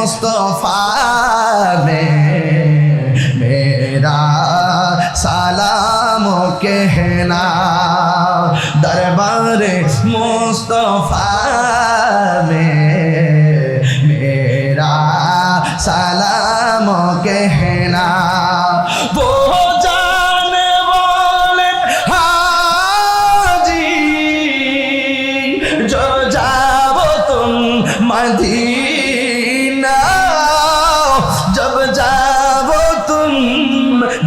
मुस्तफा ने मेरा सलाम कहना दरबारे मुस्तफा में मेरा सलाम कहना वो जाने वाले हाजी जो जाओ तुम मदीना जब जाओ तुम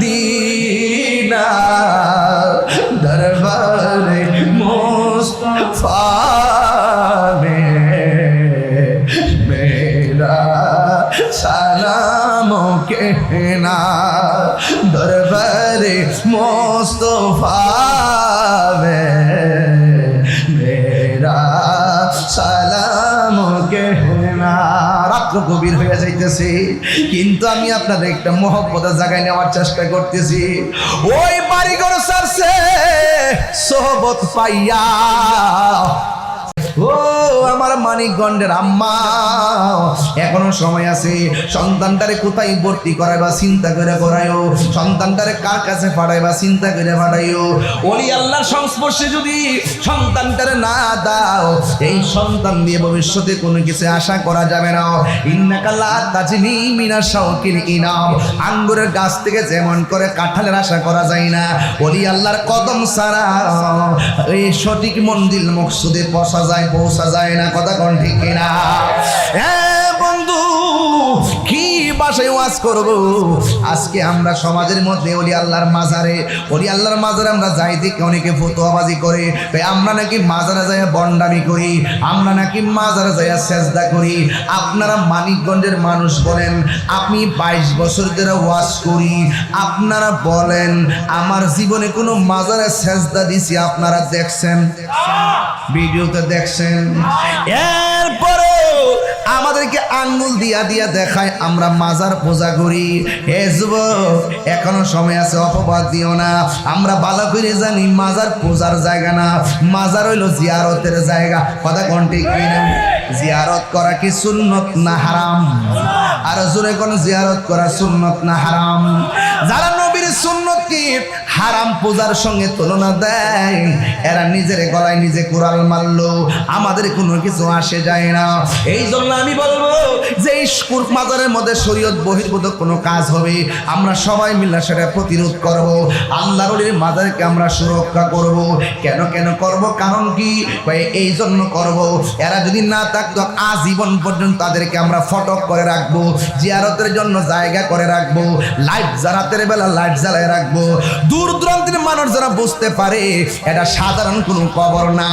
दीना दरबारे मुस्तफा सलाम कहना दरबारे मुस्तफा मेरा सलाम कहना। রাত্র গভীর হয়ে যাইতেছে কিন্তু আমি আপনাদের একটা মহব্বতের জায়গায় নেওয়ার চেষ্টা করতেছি। ওই বাড়িঘর সারছে সোহবত পাইয়া ও আমার মানিকগঞ্জের আম্মা এখনো সময় আছে সন্তানটারে কোথায় ভর্তি করাইবা চিন্তা করে করাইও সন্তানটারে কার কাছে পাঠাইবা চিন্তা করে পাঠাইও ওলি আল্লাহর সংস্পর্শে যদি সন্তানটারে না দাও এই সন্তান দিয়ে ভবিষ্যতে কোনো কিছু আশা করা যাবে না। ইন্নাকা লা তাজনি মিনাশ শাওকিল ইনাম আঙ্গুরের গাছ থেকে যেমন করে কাঁঠালের আশা করা যায় না ওলি আল্লাহর কদম ছাড়া এই সঠিক মঞ্জিল মকসুদে পৌঁছা যায় না। কথা কোন ঠিক কিনা? হ্যাঁ বন্ধু কি ভাষায় ওয়াজ করব আজকে আমরা সমাজের মধ্যে ওলি আল্লাহর মাজারে আমরা যাই দেখে অনেকে ফতোয়াবাজি করে আমরা নাকি মাজারে যাই বন্ডামি করি আমরা নাকি মাজারে যাই সেজদা করি। আপনারা মানিকগঞ্জের মানুষ বলেন আমি 22 বছর ধরে ওয়াজ করি আপনারা বলেন আমার জীবনে কোনো মাজারে সেজদা দিছি আপনারা দেখছেন ভিডিওতে দেখছেন? এরপরে আমাদেরকে আঙ্গুল দিয়া দিয়া দেখায় আমরা মাজার পূজা করি। হে যুবক এখনো সময় আছে অপবাদ দিও না। আমরা ভালো করে জানি মাজার পূজার জায়গা না মাজার হইলো জিয়ারতের জায়গা। কথা কোন ঠিক কিনা? জিয়ারত করা কি সুন্নত না হারাম? আর জোরে কোন জিয়ারত করা সুন্নত না হারাম? যারা নবীর সুন্নত কি হারাম পূজার সঙ্গে তুলনা দেয় এরা নিজের গলায় নিজে কুড়াল মারলো আমাদের কোনো কিছু আসে যায় না। এই জন্য আমি বলবো যে এই মাজারের মধ্যে শরীয়ত বহির্ভূত কোনো কাজ হবে আমরা সবাই মিলে সেটা প্রতিরোধ করব। আল্লাহর ওলির মাজারকে আমরা সুরক্ষা করব। কেন করব? কারণ কি? এই জন্য করব এরা যদি না থাকতো আজীবন পর্যন্ত তাদেরকে আমরা ফটক করে রাখবো জিয়ারতের জন্য জায়গা করে রাখবো লাইট রাতের বেলা লাইট জ্বালায় রাখবো। দূর দূরান্তের মানুষ যারা বুঝতে পারে এটা সাধারণ কোনো কবর না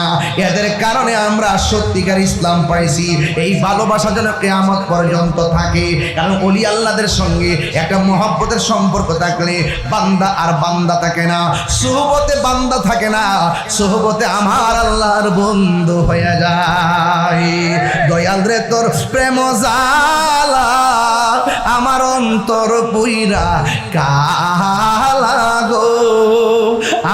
এদের কারণে আমরা সত্যিকার ইসলাম পাইছি। এই ভালোবাসা যেন কিয়ামত পর্যন্ত থাকে কারণ ওলি আল্লাহদের সঙ্গে একটা মহব্বতের সম্পর্ক থাকলে বান্দা আর বান্দা থাকে না সুহবতে বান্দা থাকে না সুহবতে আমার আল্লাহর বন্ধু হয়ে যায়। দয়াল রে তোর প্রেম জালা আমার অন্তর পুইরা কালা গো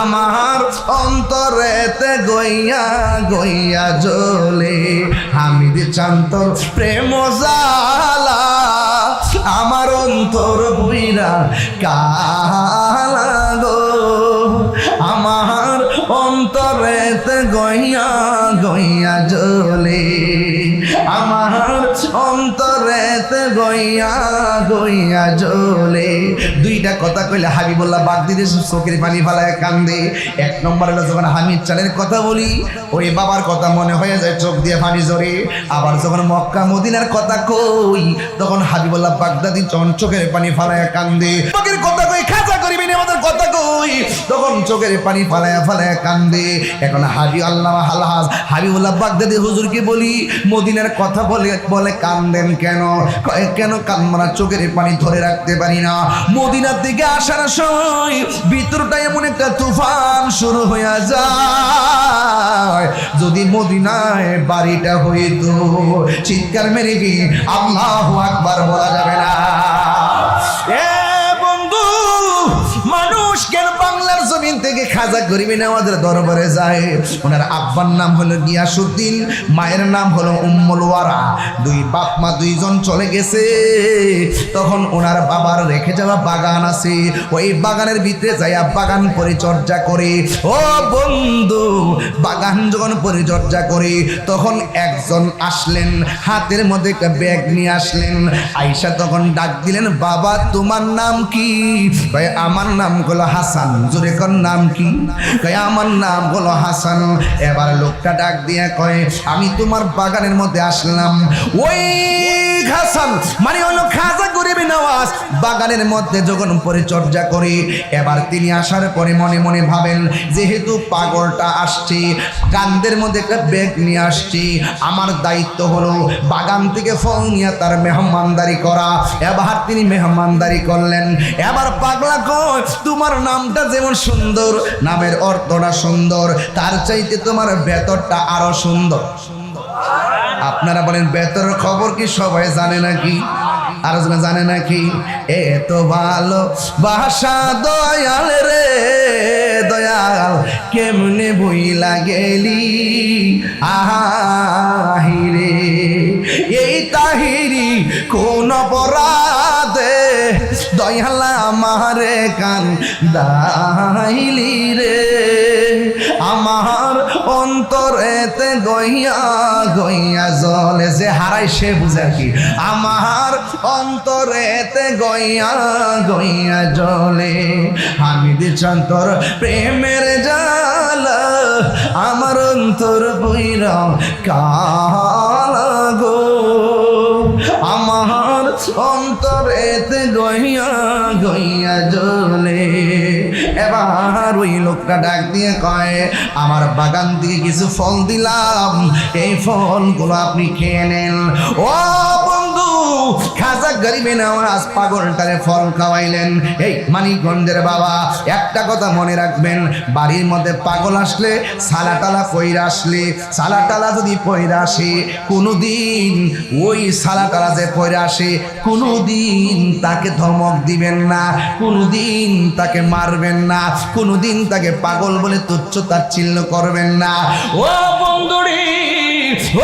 আমার অন্তরেতে গইয়া গইয়া জ্বলে হামিদ চান্তর প্রেম জালা আমার অন্তর পুইরা কালা গো আমার অন্তরেতে গইয়া গইয়া জ্বলে আমার অন্তরেতে গইয়া গইয়া জ্বলে। দুইটা কথা কইলে হাবিবুল্লাহ বাগদিদের চোখের পানি ফালায় কান্দে। এক নম্বর হলো যখন হামিদ চালের কথা বলি ওই বাবার কথা মনে হয়ে যায় চোখ দিয়ে পানি ঝরে। আবার যখন মক্কা মদিনার কথা কই তখন হাবিবুল্লাহ বাগদাদি চোখের পানি ফালায় কান্দে। চোখের কথা কই খাজা করিবেন আমাদের কথা কই তখন চোখের পানি ফালায় ফালায় কান্দে। এখন হাবিবুল্লাহ বাগদাদি হুজুরকে বলি মদিনার কথা বলে কান্দেন কেন? কেন কান্না চোখের পানি ধরে রাখতে পারি না। মদিনার দিকে আসার সময় ভিতরটা এমন একটা তুফান শুরু হয়ে যায় যদি মদিনায় বাড়িটা হইতো চিৎকার মেরে কি আল্লাহু আকবার বলা যাবে না। মানুষ কেন বাংলার জমিন থেকে খাজা গরিব নওয়াজের দরবারে যায়। ওনার আব্বার নাম হলো গিয়াসউদ্দিন, মায়ের নাম হলো উম্মুল ওয়ারা। দুই বাপ মা দুইজন চলে গেছে। তখন ওনার বাবার রেখে যাওয়া বাগান আছে, ওই বাগানের ভিতরে যাইয়া বাগান পরিচর্যা করে। ও বন্ধু, বাগান যখন পরিচর্যা করে তখন একজন আসলেন, হাতের মধ্যে একটা ব্যাগ নিয়ে আসলেন। আয়েশা তখন ডাক দিলেন, বাবা তোমার নাম কি? কয় আমার নাম হলো হাসান। জোরে কোন নাম কি? কয় আমার নাম হলো হাসান। এবার লোকটা ডাক দিয়ে কয়, আমি তোমার বাগানের মধ্যে আসলাম। ওই হাসান মানে হলো খাজা গরিব নওয়াজ বাগানের মধ্যে যখন পরিচর্যা করি, এবার তিনি আসার পরে মনে মনে ভাবেন, যেহেতু পাগলটা আসছে, কান্দের মধ্যে একটা ব্যাগ নিয়ে আসছি, আমার দায়িত্ব হলো বাগান থেকে ফল নিয়ে তার মেহমানদারি করা। এবার তিনি মেহমানদারি করলেন। এবার পাগলা কয়, তোমার নামটা যেমন সুন্দর, নামের অর্থটা সুন্দর, তার চাইতে তোমার ভেতরটা আরো সুন্দর। আপনারা বলেন ভেতরের খবর কি সবাই জানে নাকি? আর জানে নাকি? এত ভালো বাসা দয়াল রে দয়াল, কেমনে বইলা গেলি আহিরে, এই তাহিরি কোন অপরাধে দয়াল আমারে কান দাইলি রে। আমার অন্তরেতে গইয়া গইয়া জলে, যে হারাই সে বুঝে কি, আমার অন্তরেতে গইয়া গইয়া জলে। আমি দিছন্তর প্রেমের জালা, আমার অন্তর বইরা কালা গো, আমার অন্তরেতে গইয়া গইয়া জলে। এবার ওই লোকটা ডাক দিয়ে কয়, আমার বাগান থেকে কিছু ফল দিলাম, এই ফলগুলো আপনি খেয়ে নেন। ও বন্ধু, খাজা গরিবে নওয়াজ পাগলটারে ফল খাওয়াইলেন। এই মানিকগঞ্জের বাবা, একটা কথা মনে রাখবেন, বাড়ির মধ্যে পাগল আসলে, সালাটালা পইরা আসলে, সালাটালা যদি পইরা আসে, কোনোদিন ওই সালাটালা যে পইরা আসে, কোনোদিন তাকে ধমক দিবেন না, কোনোদিন তাকে মারবেন না, কোনোদিন তাকে পাগল বলে তুচ্ছ তাচ্ছিল্য করবেন না। ও বন্ধুরি,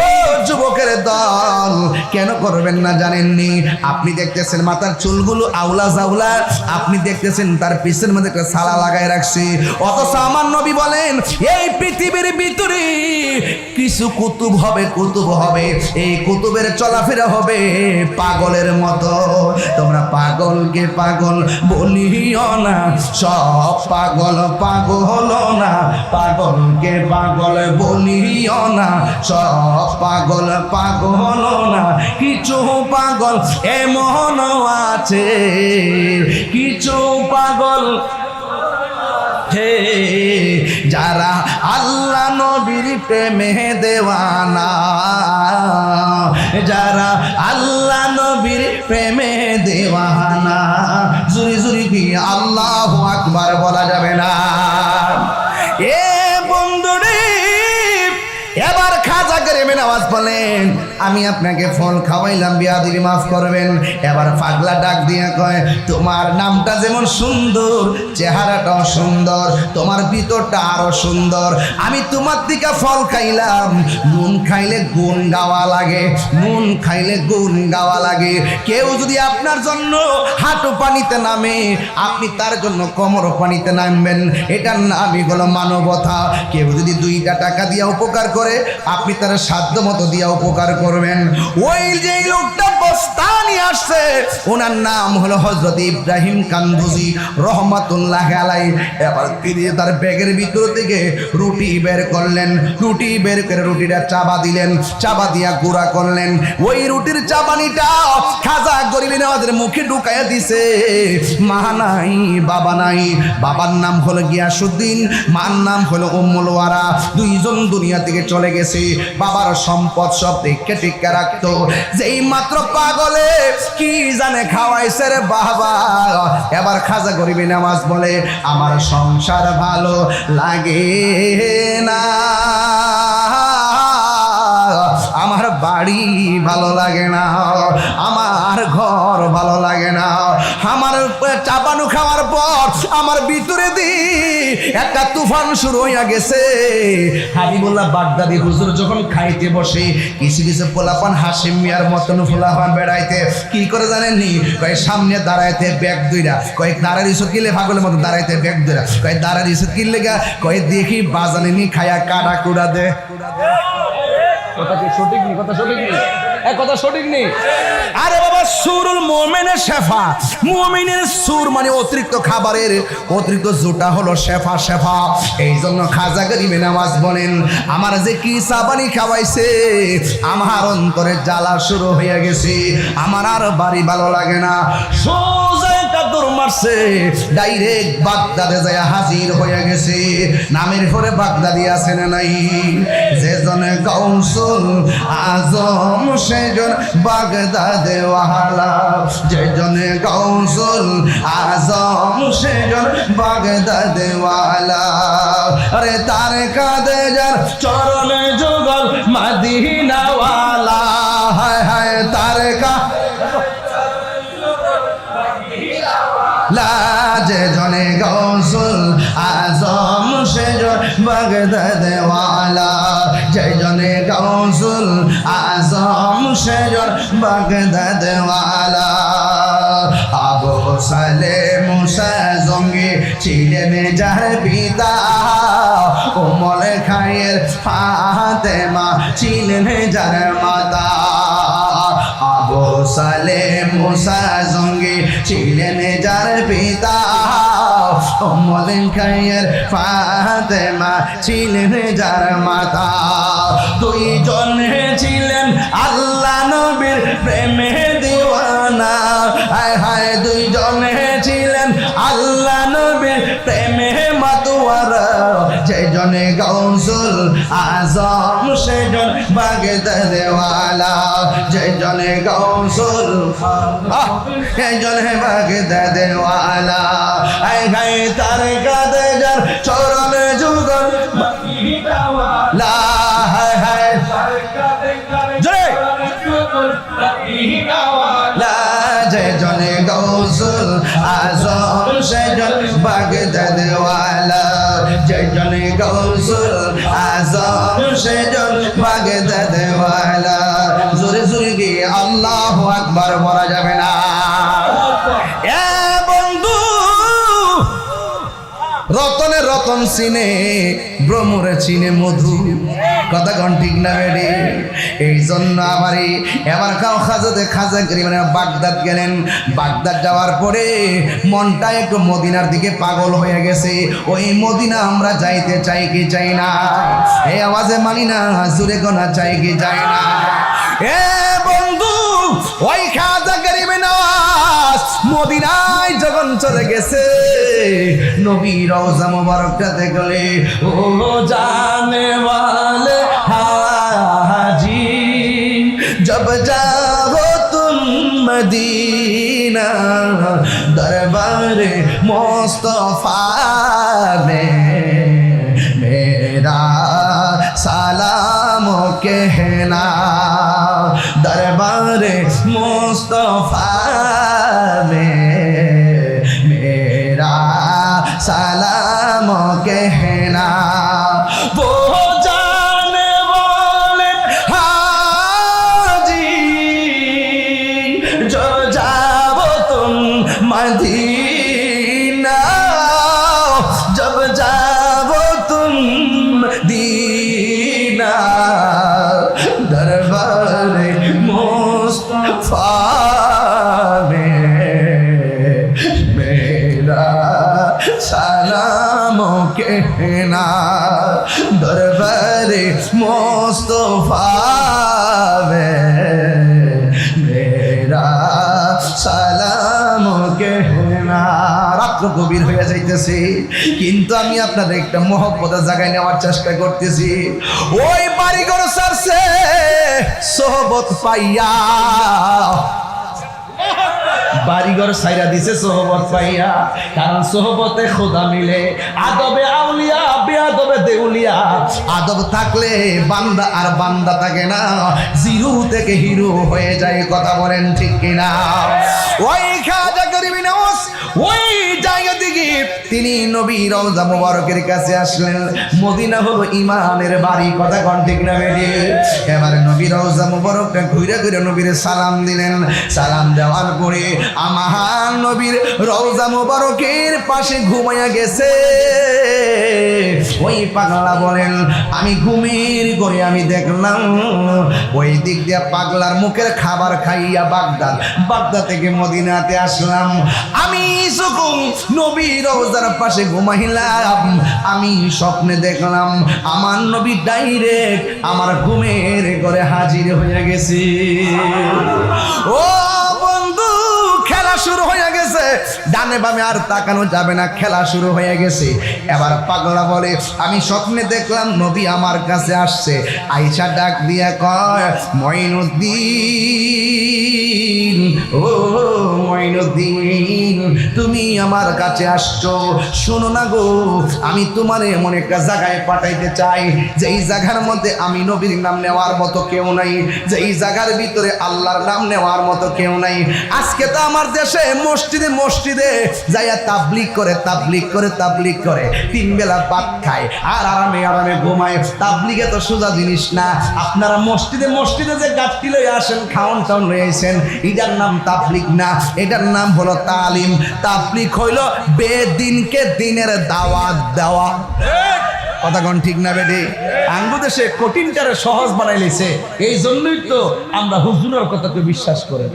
ও যুবকের দল, কেন করবেন না জানেননি? আপনি দেখতেছেন মাথার চুলগুলো আউলা জাউলা, আপনি দেখতেছেন তার পিছের মধ্যে একটা সালা লাগায় রাখছে, অথচ আমার নবী বলেন এই পৃথিবীর ভিতরে কিছু কুতুব হবে, কুতুব হবে, এই কুতুবের চলাফেরা হবে পাগলের মতো। তোমরা পাগলকে পাগল বলিও না, সব পাগল পাগল না, পাগলকে পাগল বলিও না, সব পাগল পাগল না, কিছু পাগল এমন আছে, কিছু পাগল হে যারা আল্লাহ নবীর প্রেমে দেওয়ানা, যারা আল্লাহ নবীর প্রেমে দেওয়ানা। জুরি জুরি কি আল্লাহু আকবার বলা যাবে না? এ বন্ধুরে, এবার খাজা গরিব নওয়াজ বলেন, আমি আপনাকে ফল খাওয়াইলাম, বিয়াদিবি মাফ করবেন। এবার পাগলা ডাক দিয়ে কয়, তোমার নামটা যেমন সুন্দর, চেহারাটাও সুন্দর, তোমার ভিতরটা আরো সুন্দর। আমি তোমার দিকে ফল খাইলাম, নুন খাইলে গুণ গাওয়া লাগে, নুন খাইলে গুণ গাওয়া লাগে। কেউ যদি আপনার জন্য হাঁটু পানিতে নামে, আপনি তার জন্য কোমর পানিতে নামবেন, এটার নামই হলো মানবতা। কেউ যদি 2টা টাকা দিয়ে উপকার করে, আপনি তার সাধ্য মতো দিয়ে উপকার করবেন। ওই যে লোকটা বস্তা নিয়ে আসছে, ওনার নাম হলো হযরত ইব্রাহিম কান্দুজি রহমাতুল্লাহ আলাইহি। এবার তিনি তার ব্যাগের ভিতর থেকে রুটি বের করলেন, রুটি বের করে রুটিটা চাবা দিলেন, চাবা দিয়া গুঁড়া করলেন। ওই রুটির চাবানিটা খাজা গরিব নওয়াজের মুখে ঢুকাইয়া দিছে। মা নাই, বাবা নাই, বাবার নাম হলো গিয়াসউদ্দিন, মার নাম হলো উম্মুল ওয়ারা। দুইজন দুনিয়া থেকে চলে গেছে। বাবার সম্পদ সব দেখে টিকা রাখতো। যেই মাত্র পাগলে কি জানে খাওয়াইছে রে বাবা। এবার খাজা গরিব নওয়াজ বলে, আমার সংসার ভালো লাগে না, আমার বাড়ি ভালো লাগে না, আমার ঘর ভালো লাগে না, আমার চাপানো খাওয়ার পর আমার ভিতরে দি একটা তুফান শুরু হইয়া গেছে। হাবিবুল্লাহ বাগদাদি হুজুর যখন খাইতে বসে কিছু কিছু পোলাপান হাশিম মিয়ার মতন পোলাপান বেড়াইতে কি করে জানেননি, কয় সামনে দাঁড়াইতে ব্যাগ দুইরা, কয় দাঁড়ার ইসুত কিনলে পাগলের মতো দাঁড়াইতে ব্যাগ দুইরা, কয় দাঁড়ার ইসুত কিনলে গা, কয় দেখি বাজানে নি খায়া কাটা কুড়া দে। কথা কি সঠিক নেই? কথা সঠিক নেই? কথা সঠিক নেই? আরে বাবা, সুরুল মুমিনের শেফা, মুমিনের সুর মানে অতিরিক্ত খাবারের অতিরিক্ত জোটা হলো শেফা। শেফা এই জন্য খাজা গরিবে নামাজ বলেন, আমার যে কি সাবানি খাওয়াইছে আমার অন্তরে জ্বালা শুরু হয়ে গেছে, আমার আর বাড়ি ভালো লাগে না। সোজা একটা দৌড় মারছে, ডাইরেক্ট বাগদাদে যায় হাজির হয়ে গেছে। নামের পরে বাগদাদি আছে না নাই? যে জনে গৌসুল আজম সেজন বাগদাদে ওয়ালা, যে জনে গৌসুল আজম সেজন বাগদাদে ওয়ালা। আরে তার কাঁধে যার চরণে যুগল মদিনা ওয়ালা, হায় হায় তার যে জনে গৌসুল আজম সেজন বাগদাদে ওয়ালা, যে জনে গৌসুল আজম সেজন বাগদাদে ওয়ালা। আবু সালে মুসা জঙ্গি ছিলেন যার পিতা, ওমর খায়ের ফাতেমা ছিলেন যার মাতা। আবু সালে মুসা জঙ্গি ছিলেন যার পিতা, ওমর খায়ের ফাতেমা ছিলেন যার মাতা। দুইজন ছিলেন আল্লাহ নবীর প্রেমে দিওয়ানা, হায় হায় দুইজন ছিলেন আল্লাহ নবীর প্রেমে মাতোয়ারা। যে জনে গৌসুল আজম সেজন বাগদাদে ওয়ালা, যে জনে গৌসুল এই জনে বাগদাদে ওয়ালা। আই গাই তার কাঁধে যার চরণে যুগল মদিনা ওয়ালা, হায় হায় জয় মদিনা ওয়ালা। যে জনে গৌসুল আজম সেজন বাগদাদে ওয়ালা, যে জনে গৌসুল আজম সেজন বাগদাদে ওয়ালা। জোরে জোরে গিয়ে আল্লাহু আকবার বলা যাবে না? এ বন্ধু, রতনে রতন চিনে, ভ্রমরে চিনে মধু, কথা কন ঠিক না বেড়ে? এই জন্য আমারই এবার খাও খাজাতে খাজা গরিবে বাগদাদ গেলেন। বাগদাদ যাওয়ার পরে মনটা একটু মদিনার দিকে পাগল হয়ে গেছে। ওই মদিনা আমরা যাইতে চাই কি চাই না? এই আওয়াজে মানি না, জুড়ে গোনা চাই কি চাই না? এ বন্ধু, ওই খাজা গরিবে নওয়াজ মদিনায় যখন চলে গেছে, নবী রওজা মুবারকটা দেখলে, ও জানে ওয়ালে হাজি जब जाओ तुम मदीना दरबार मुस्तफा में मेरा सलाम कहना, दरबार मुस्तफा में मेरा सलाम कहना। वो जाने वाले हाजी जो जाओ तुम मदीना, जब जाओ तुम दीना दरबार मुस्तफा में मेरा सलाम कहना, दरबार मुस्तफा में मेरा সালাম कहना। রাত্র গভীর হয়ে যাইতেছে, কিন্তু আমি আপনাদের একটা মহব্বতের জায়গায় নেওয়ার চেষ্টা করতেছি। ওই বাড়িঘর সারছে সোহবত পাইয়া, বাড়িঘর সাইরা দিছে সোহবত পাইয়া, কারণ সোহবতে খোদা মিলে, আদবে আউলিয়া আদবে দেউলিয়া। আদব থাকলে বান্দা আর বান্দা থাকে না, জিরো থেকে হিরো হয়ে যায়। কথা বলেন ঠিক কিনা? ওই খাজা গরিব নওয়াজ ওই জায়গা থেকে তিনি নবী রওজা মুবারকের কাছে আসলেন। মদিনা হলো ইমানের বাড়ি। কথা কোন ঠিক না বেটি? এবারে নবী রওজা মুবারকটা ঘুরে ঘুরে নবীর সালাম দিলেন। সালাম দেওয়ার পরে আমার নবীর রওজা মুবারকের পাশে ঘুমাইয়া গেছে। ওই পাগলা বলেন আমি ঘুমের ঘরে আমি দেখলাম ওই দিক দিয়ে পাগলার মুখের খাবার খাইয়া বাগদাদ থেকে মদিনাতে আসলাম। আমি যখন নবী রওজার পাশে ঘুমাইলাম, আমি স্বপ্নে দেখলাম আমার নবী ডাইরেক্ট আমার ঘুমের ঘরে হাজির হয়ে গেছে। ও বন্ধু, খেলা শুরু হয়ে গেছে। ডানে বামে আর তাকানো যাবে না, খেলা শুরু হয়ে গেছে। এবার পাগলা বলে আমি স্বপ্নে দেখলাম নবী আমার কাছে আসছে। আয়েশা ডাক দিয়া কয় মঈনুদ্দিন, ও মঈনুদ্দিন তুমি আমার কাছে আসছো, শোনো না গো, আমি তোমার এমন একটা জায়গায় পাঠাইতে চাই যেই জায়গার মধ্যে আমি নবীর নাম নেওয়ার মতো কেউ নাই, যেই জায়গার ভিতরে আল্লাহর নাম নেওয়ার মতো কেউ নাই। আজকে তো আমার দেশে মসজিদে মসজিদে যাইয়া তাবলিগ করে তিন বেলা ভাত খায় আর আরামে আরামে ঘুমায়। তাবলিগে তো সোজা জিনিস না। আপনারা মসজিদে মসজিদে যে গাছটি লয়ে আসেন, খাওন টাউন লয়ে আসেন, এটার নাম তাবলিগ না, এটার নাম হলো তালিম। তাবলিগ হইল বেদিনকে দিনের দাওয়াত দেওয়া। কথা কোন ঠিক না বেটি? আঙ্গু দেশে কঠিনটারে সহজ বানাই লেছে। এই জন্যই তো আমরা হুজুরের কথাকে বিশ্বাস করে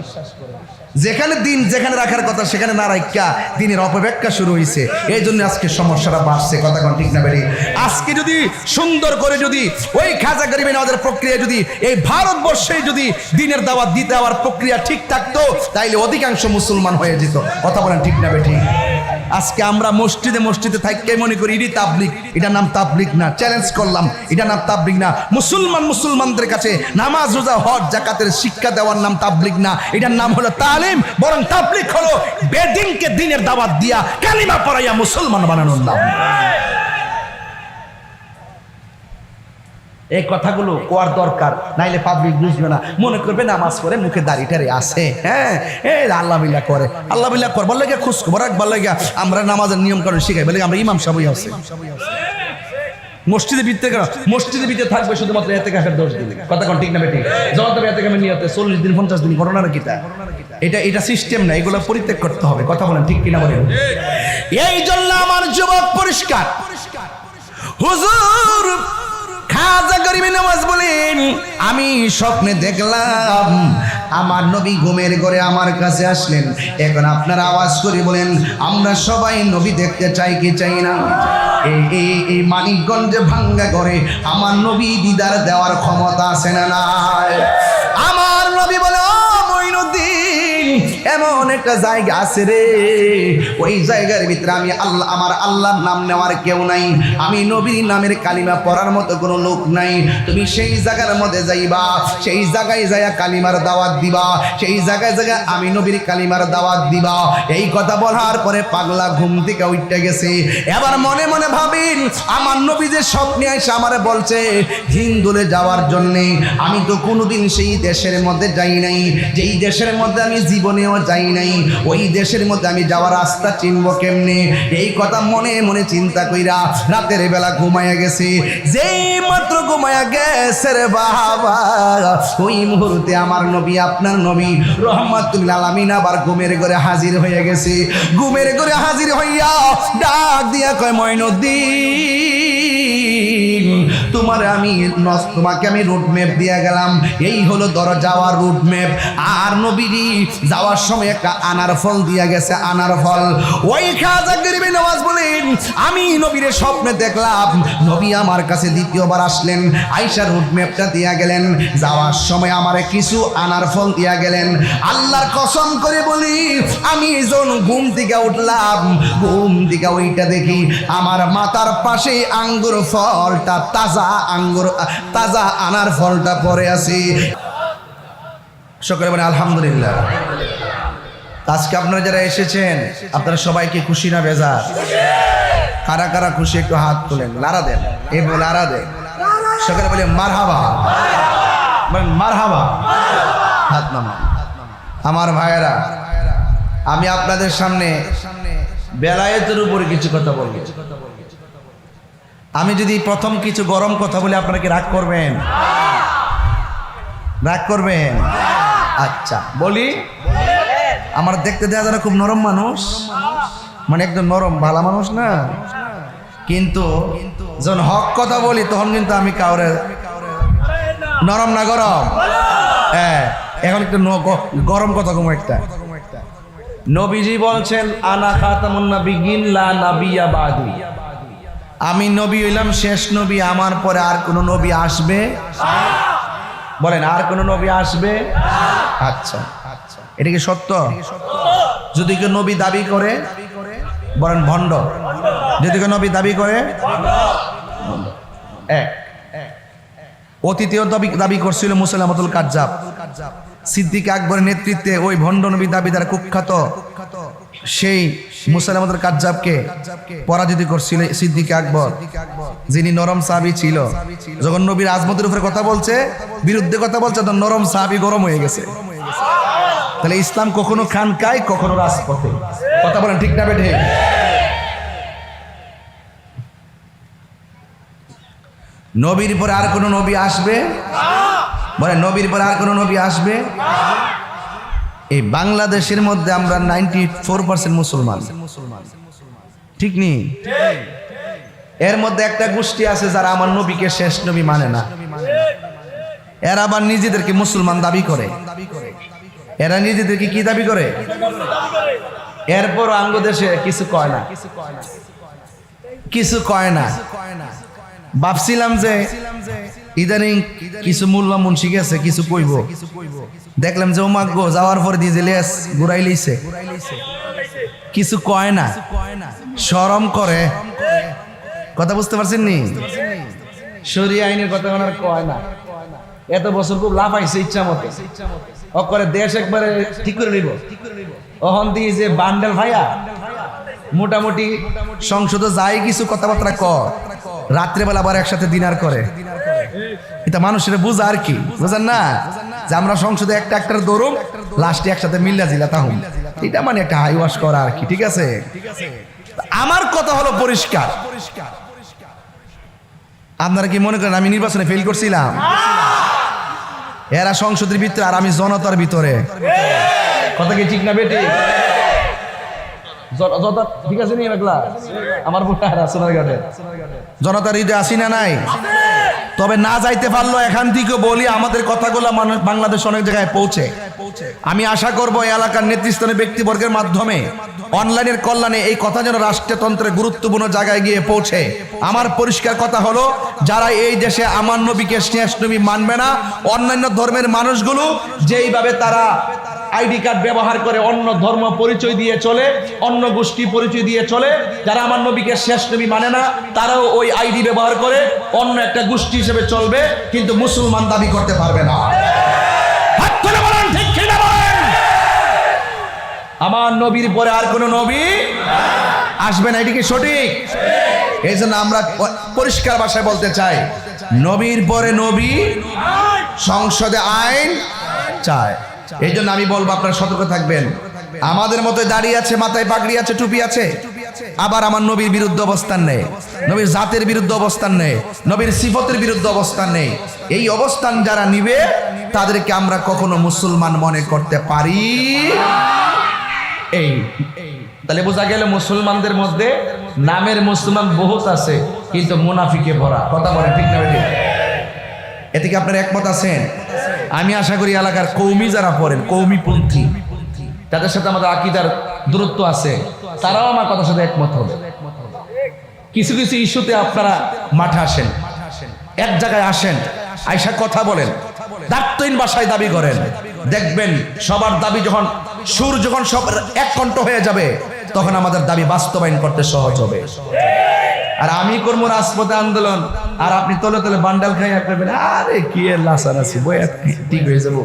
যেখানে দিন যেখানে রাখার কথা সেখানে না রাখা দিনের অপব্যাখ্যা শুরু হয়েছে। এই জন্য আজকে সমস্যাটা বাড়ছে। কথা কোন ঠিক না বেটি? আজকে যদি সুন্দর করে যদি ওই খাজা গরিব নওয়াজের প্রক্রিয়া যদি এই ভারতবর্ষে যদি দিনের দাওয়াত দিতে হওয়ার প্রক্রিয়া ঠিক থাকতো, তাইলে অধিকাংশ মুসলমান হয়ে যেত। কথা বলেন ঠিক না বেটি? আজকে আমরা মসজিদে মসজিদে থাকতে মনে করি এটি তাবলিগ, এটার নাম তাবলিগ না। চ্যালেঞ্জ করলাম, এটার নাম তাবলিগ না। মুসলমানদের কাছে নামাজ রোজা হজ যাকাতের শিক্ষা দেওয়ার নাম তাবলিগ না, এটার নাম হলো তালিম। বরং তাবলিগ হলো বেদিনকে দিনের দাওয়াত দিয়া কালিমা পড়াইয়া মুসলমান বানানোর নাম। এই কথাগুলো কোয়ার দরকার, নাইলে পাবলিক বুঝবে না, মনে করবে নামাজ পড়ে মুখে দাড়িটারে আছে। হ্যাঁ, এই আল্লাহ বিল্লাহ করে, আল্লাহ বিল্লাহ কর বললে খুশ খবর রাখবার লাগে আমরা নামাজের নিয়ম কানুন শিখাই বলে আমরা ইমাম সাহেবই আছে। মসজিদে ভিতরে থাকবে শুধুমাত্র ইতিকাফের 10 দিন। কথা কোন ঠিক না বেটি? যখন তবে ইতিকাফের নিয়তে 40 দিন 50 দিন ঘটনা কিটা, এটা সিস্টেম না, এগুলো পরিত্যাগ করতে হবে। কথা বলেন ঠিক কিনা বলেন? এই জন্য আমার যুবক পরিষ্কার, হুজুর খাজা গরিব নওয়াজ বলেন আমি স্বপ্নে দেখলাম আমার নবী ঘুমের ঘরে আমার কাছে আসলেন। এখন আপনারা আওয়াজ করে বলেন আমরা সবাই নবী দেখতে চাই কি চাই না? এই মানিকগঞ্জে ভাঙ্গা করে আমার নবী দিদার দেওয়ার ক্ষমতা আছে না নাই? আমার নবী বলে ও মঈনুদ্দিন, এমন একটা জায়গা আছে রে, ওই জায়গার ভিতরে আমি আমার আল্লাহর নাম নেওয়ার কেউ নাই, আমি নবীর নামের কালিমা পড়ার মতো কোনো লোক নাই। তুমি সেই জায়গার মধ্যে যাইবা, সেই জায়গায় যাইয়া কালিমার দাওয়াত দিবা, সেই জায়গায় আমি নবীর কালিমার দাওয়াত দিবা। এই কথা বলার পরে পাগলা ঘুম থেকে উঠে গেছে। এবার মনে মনে ভাবিন আমার নবী যে স্বপ্নে এসে আমারে বলছে হিন্দুলে যাওয়ার জন্যে, আমি তো কোনোদিন সেই দেশের মধ্যে যাই নাই, যেই দেশের মধ্যে আমি জীবনেও যাই নাই, ওই দেশের মধ্যে আমি যাওয়ার রাস্তা চিনব কেমনে? এই কথা মনে মনে চিন্তা কইরা রাতের বেলা ঘুমায়া গেছে। যেই মাত্র ঘুমায়া গেছে রে বাবা, ওই মুহূর্তে আমার নবী আপনার নবী রহমাতুল আলামিন আবার ঘুমের ঘরে হাজির হয়ে গেছে। ঘুমের ঘরে হাজির হইয়া ডাক দিয়া কয় মঈনুদ্দিন, তোমাকে আমি রুট ম্যাপ দিয়ে গেলাম, এই হলো ধরো যাওয়ার রুট ম্যাপ। আর নবীজি যাওয়ার সময় একটা আনার ফল দিয়া গেছে, আনার ফল। ওই খাজা গরিব নওয়াজ বলেন আমি নবীর স্বপ্নে দেখলাম নবী আমার কাছে দ্বিতীয়বার আসলেন, আয়েশা রুট ম্যাপটা দিয়া গেলেন, যাওয়ার সময় আমারে কিছু আনার ফল দিয়া গেলেন। আল্লাহর কসম করে বলি আমি যখন ঘুম থেকে উঠলাম, ঘুম থেকে ওইটা দেখি আমার মাথার পাশে আঙ্গুর ফলটা তাজা আনার ফলটা পড়ে আছে। সকলে বলেন আলহামদুলিল্লাহ। আজকে আপনারা যারা এসেছেন আপনারা সবাই কি খুশি না বেজার? কারা কারা খুশি একটু হাত তোলেন, লারা দেন, এই বলে লারা দেন, সকালে বলে মারহাবা, বলেন মারহাবা, হাত নামান। আমার ভাইয়েরা, আমি আপনাদের সামনে বেলায়েতের উপরে কিছু কথা বলবো। আমি যদি প্রথম কিছু গরম কথা বলি আপনারা কি রাগ করবেন? রাগ করবেন? আচ্ছা বলি। আমার দেখতে দেওয়া যারা খুব নরম মানুষ, মানে একদম নরম ভালো মানুষ না, কিন্তু যখন হক কথা বলি তখন কিন্তু আমি কাউরে নরম না গরম। হ্যাঁ, এখন একটু গরম কথা কম একটা। নবীজি বলছেন আনা খাতামুন নাবিয়্যিন লা নাবিয়্যা বাদি, আমি নবী হইলাম শেষ নবী, আমার পরে আর কোন নবী আসবে? বলেন আর কোন নবী আসবে? আচ্ছা, এটা কি সত্য? যদি কেউ নবী দাবি করে বলেন ভণ্ড, যদি কেউ নবী দাবি করে এক। অতীতেও দাবি করছিল মুসাইলামাতুল কাজ্জাব, সিদ্দিক আকবরের নেতৃত্বে ওই ভণ্ড নবী দাবিদার কুখ্যাত সেই মুসাইলামাতুল কাজ্জাবকে পরাজিত করছিল সিদ্দিক আকবর, যিনি নরম সাহাবী ছিল। যখন নবীর আজমতের উপরে কথা বলছে, বিরুদ্ধে কথা বলছে, তখন নরম সাহাবী গরম হয়ে গেছে। তাহলে ইসলাম কখনো খানকায় কখনো রাজপথে। কথা বলেন ঠিক না বেঠিক? নবীর পরে আর কোন নবী আসবে? বলে নবীর পরে আর কোন নবী আসবে? এই বাংলাদেশের মধ্যে আমরা 94% মুসলমান, ঠিক নি? এর মধ্যে একটা গোষ্ঠী আছে যারা আমার নবীকে শেষ নবী মানে না। এরা আবার নিজেদেরকে মুসলমান দাবি করে। এরা নিজেদেরকে কি দাবি করে? এরপর আঙ্গ দেশে কিছু কয় না, কিছু কয় না। ভাবছিলাম যে ইদানিং কিছু মোল্লা মুন্সি গেছে কিছু কইব, দেখলাম যে ওমাগ্য যাওয়ার পর দিয়ে লেস ঘুরাই লইছে, কিছু কয় না, শরম করে। কথা বুঝতে পারছেন নি? শরিয়া আইনের কথা ওনার কয় না। এত বছর খুব লাভ আইছে ইচ্ছা মতো করে দেশ একবারে ঠিক করে নিব। ওখান দিয়ে যে বান্ডেল ভাইয়া মোটামুটি সংসদে যাই কিছু কথাবার্তা কর, রাত্রেবেলা আবার একসাথে ডিনার করে। এটা মানুষের বুঝা আর কি, বুঝেন না? যে আমরা সংসদে একটা একটার দৌড়ম, লাস্টে একসাথে মিল্লা জিলা তাহুম, এটা মানে একটা হাই ওয়াশ করা আর কি। ঠিক আছে, আমার কথা হলো পরিষ্কার। আপনারা কি মনে করেন আমি নির্বাচনে ফেল করছিলাম? এরা সংসদের ভিতরে আর আমি জনতার ভিতরে। কথা কি ঠিক না বেটি? ঠিক আছে নি? আমার জনতার হৃদয় আসি না নাই? তবে না যাইতে পারলো এখান থেকে বলি আমাদের কথাগুলো বাংলাদেশ অনেক জায়গায় পৌঁছে। আমি আশা করব এই এলাকার নেতৃস্থানীয় ব্যক্তিবর্গের মাধ্যমে অনলাইনের কল্যাণে এই কথা যেন রাষ্ট্রতন্ত্রের গুরুত্বপূর্ণ জায়গায় গিয়ে পৌঁছে। আমার পরিষ্কার কথা হলো, যারা এই দেশে আমার নবীকে শেষ নবী মানবে না, অন্যান্য ধর্মের মানুষগুলো যেইভাবে তারা আইডি কার্ড ব্যবহার করে অন্য ধর্ম পরিচয় দিয়ে চলে, অন্য গোষ্ঠী পরিচয় দিয়ে চলে, যারা আমার নবীকে শেষ নবী মানে না তারাও ওই আইডি ব্যবহার করে অন্য একটা গোষ্ঠী হিসেবে চলবে, কিন্তু মুসলমান দাবি করতে পারবে না। হাত তুলে বলেন ঠিক কি না বলেন? আমার নবীর পরে আর কোন নবী আসবে না, এটি কি সঠিক? এই জন্য আমরা পরিষ্কার ভাষায় বলতে চাই, নবীর পরে নবী, সংসদে আইন চায়। এই জন্য আমি বলবো আপনারা সতর্ক থাকবেন। আমাদের মতো দাড়ি আছে, মাথায় পাগড়ি আছে, টুপি আছে, আবার আমার নবীর বিরুদ্ধে অবস্থান নেই, নবীর জাতের বিরুদ্ধে অবস্থান নেই, নবীর সিফতের বিরুদ্ধে অবস্থান নেই। এই অবস্থান যারা নিবে তাদেরকে আমরা কখনো মুসলমান মনে করতে পারি? এই তাহলে বোঝা গেল মুসলমানদের মধ্যে নামের মুসলমান বহুত আছে, কিন্তু মুনাফিকে ভরা। কথা বলে ঠিক না? এতে কি আপনারা একমত আছেন? আমি আশা করি এলাকার কৌমি যারা পড়েন, কৌমিপন্থী, তাদের সাথে আমাদের আকীদার দূরত্ব আছে, তারাও আমার কথার সাথে একমত হবে। কিছু কিছু ইস্যুতে আপনারা মাঠে আসেন, এক জায়গায় আসেন, আইসা কথা বলেন, দায়িত্বহীন ভাষায় দাবি করেন, দেখবেন সবার দাবি যখন সুর যখন সব এক কণ্ঠ হয়ে যাবে, তখন আমাদের দাবি বাস্তবায়ন করতে সহজ হবে। আর আমি করবো রাজপথে আন্দোলন, আর আপনি তলে তলে বান্ডাল খাই করবেন, আরে কি এর লাসারাসি বইয়া ঠিক হয়ে যাবো।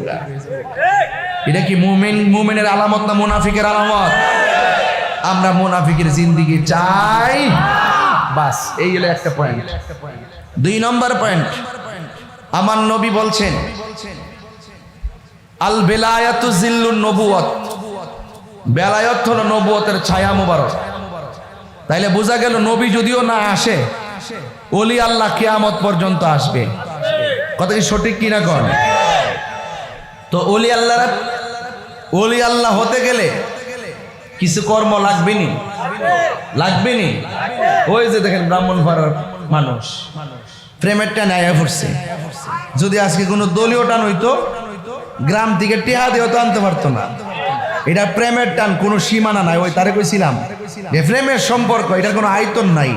এটা কি মুমিনের আলামত না মুনাফিকের আলামত? আমরা মুনাফিকের জিন্দিগি চাই বাস এই হলো একটা পয়েন্ট। 2 নম্বর পয়েন্ট, আমার নবী বলছেন আল বেলায়াতু জিল্লুন নবুয়ত, বেলায়ত হলো নবুয়তের ছায়া মুবারক। তাইলে বোঝা গেল নবী যদিও না আসে, ওলি আল্লাহ কিয়ামত পর্যন্ত আসবে। কথা কি সঠিক কিনা কোন? তো ওলি আল্লাহ হতে গেলে কিছু কর্ম লাগবেনি, লাগবেনি। ওই যে দেখেন ব্রাহ্মণ পাড়ার মানুষ প্রেমের টান আয়া পড়ছে, যদি আজকে কোনো দলীয় টান হইতো গ্রাম থেকে টেহা দিয়েও তো আনতে পারতো না। এটা প্রেমের টান, কোনো সীমানা নাই। ওই তারে কইছিলাম যে প্রেমের সম্পর্ক, এটার কোনো আয়তন নাই।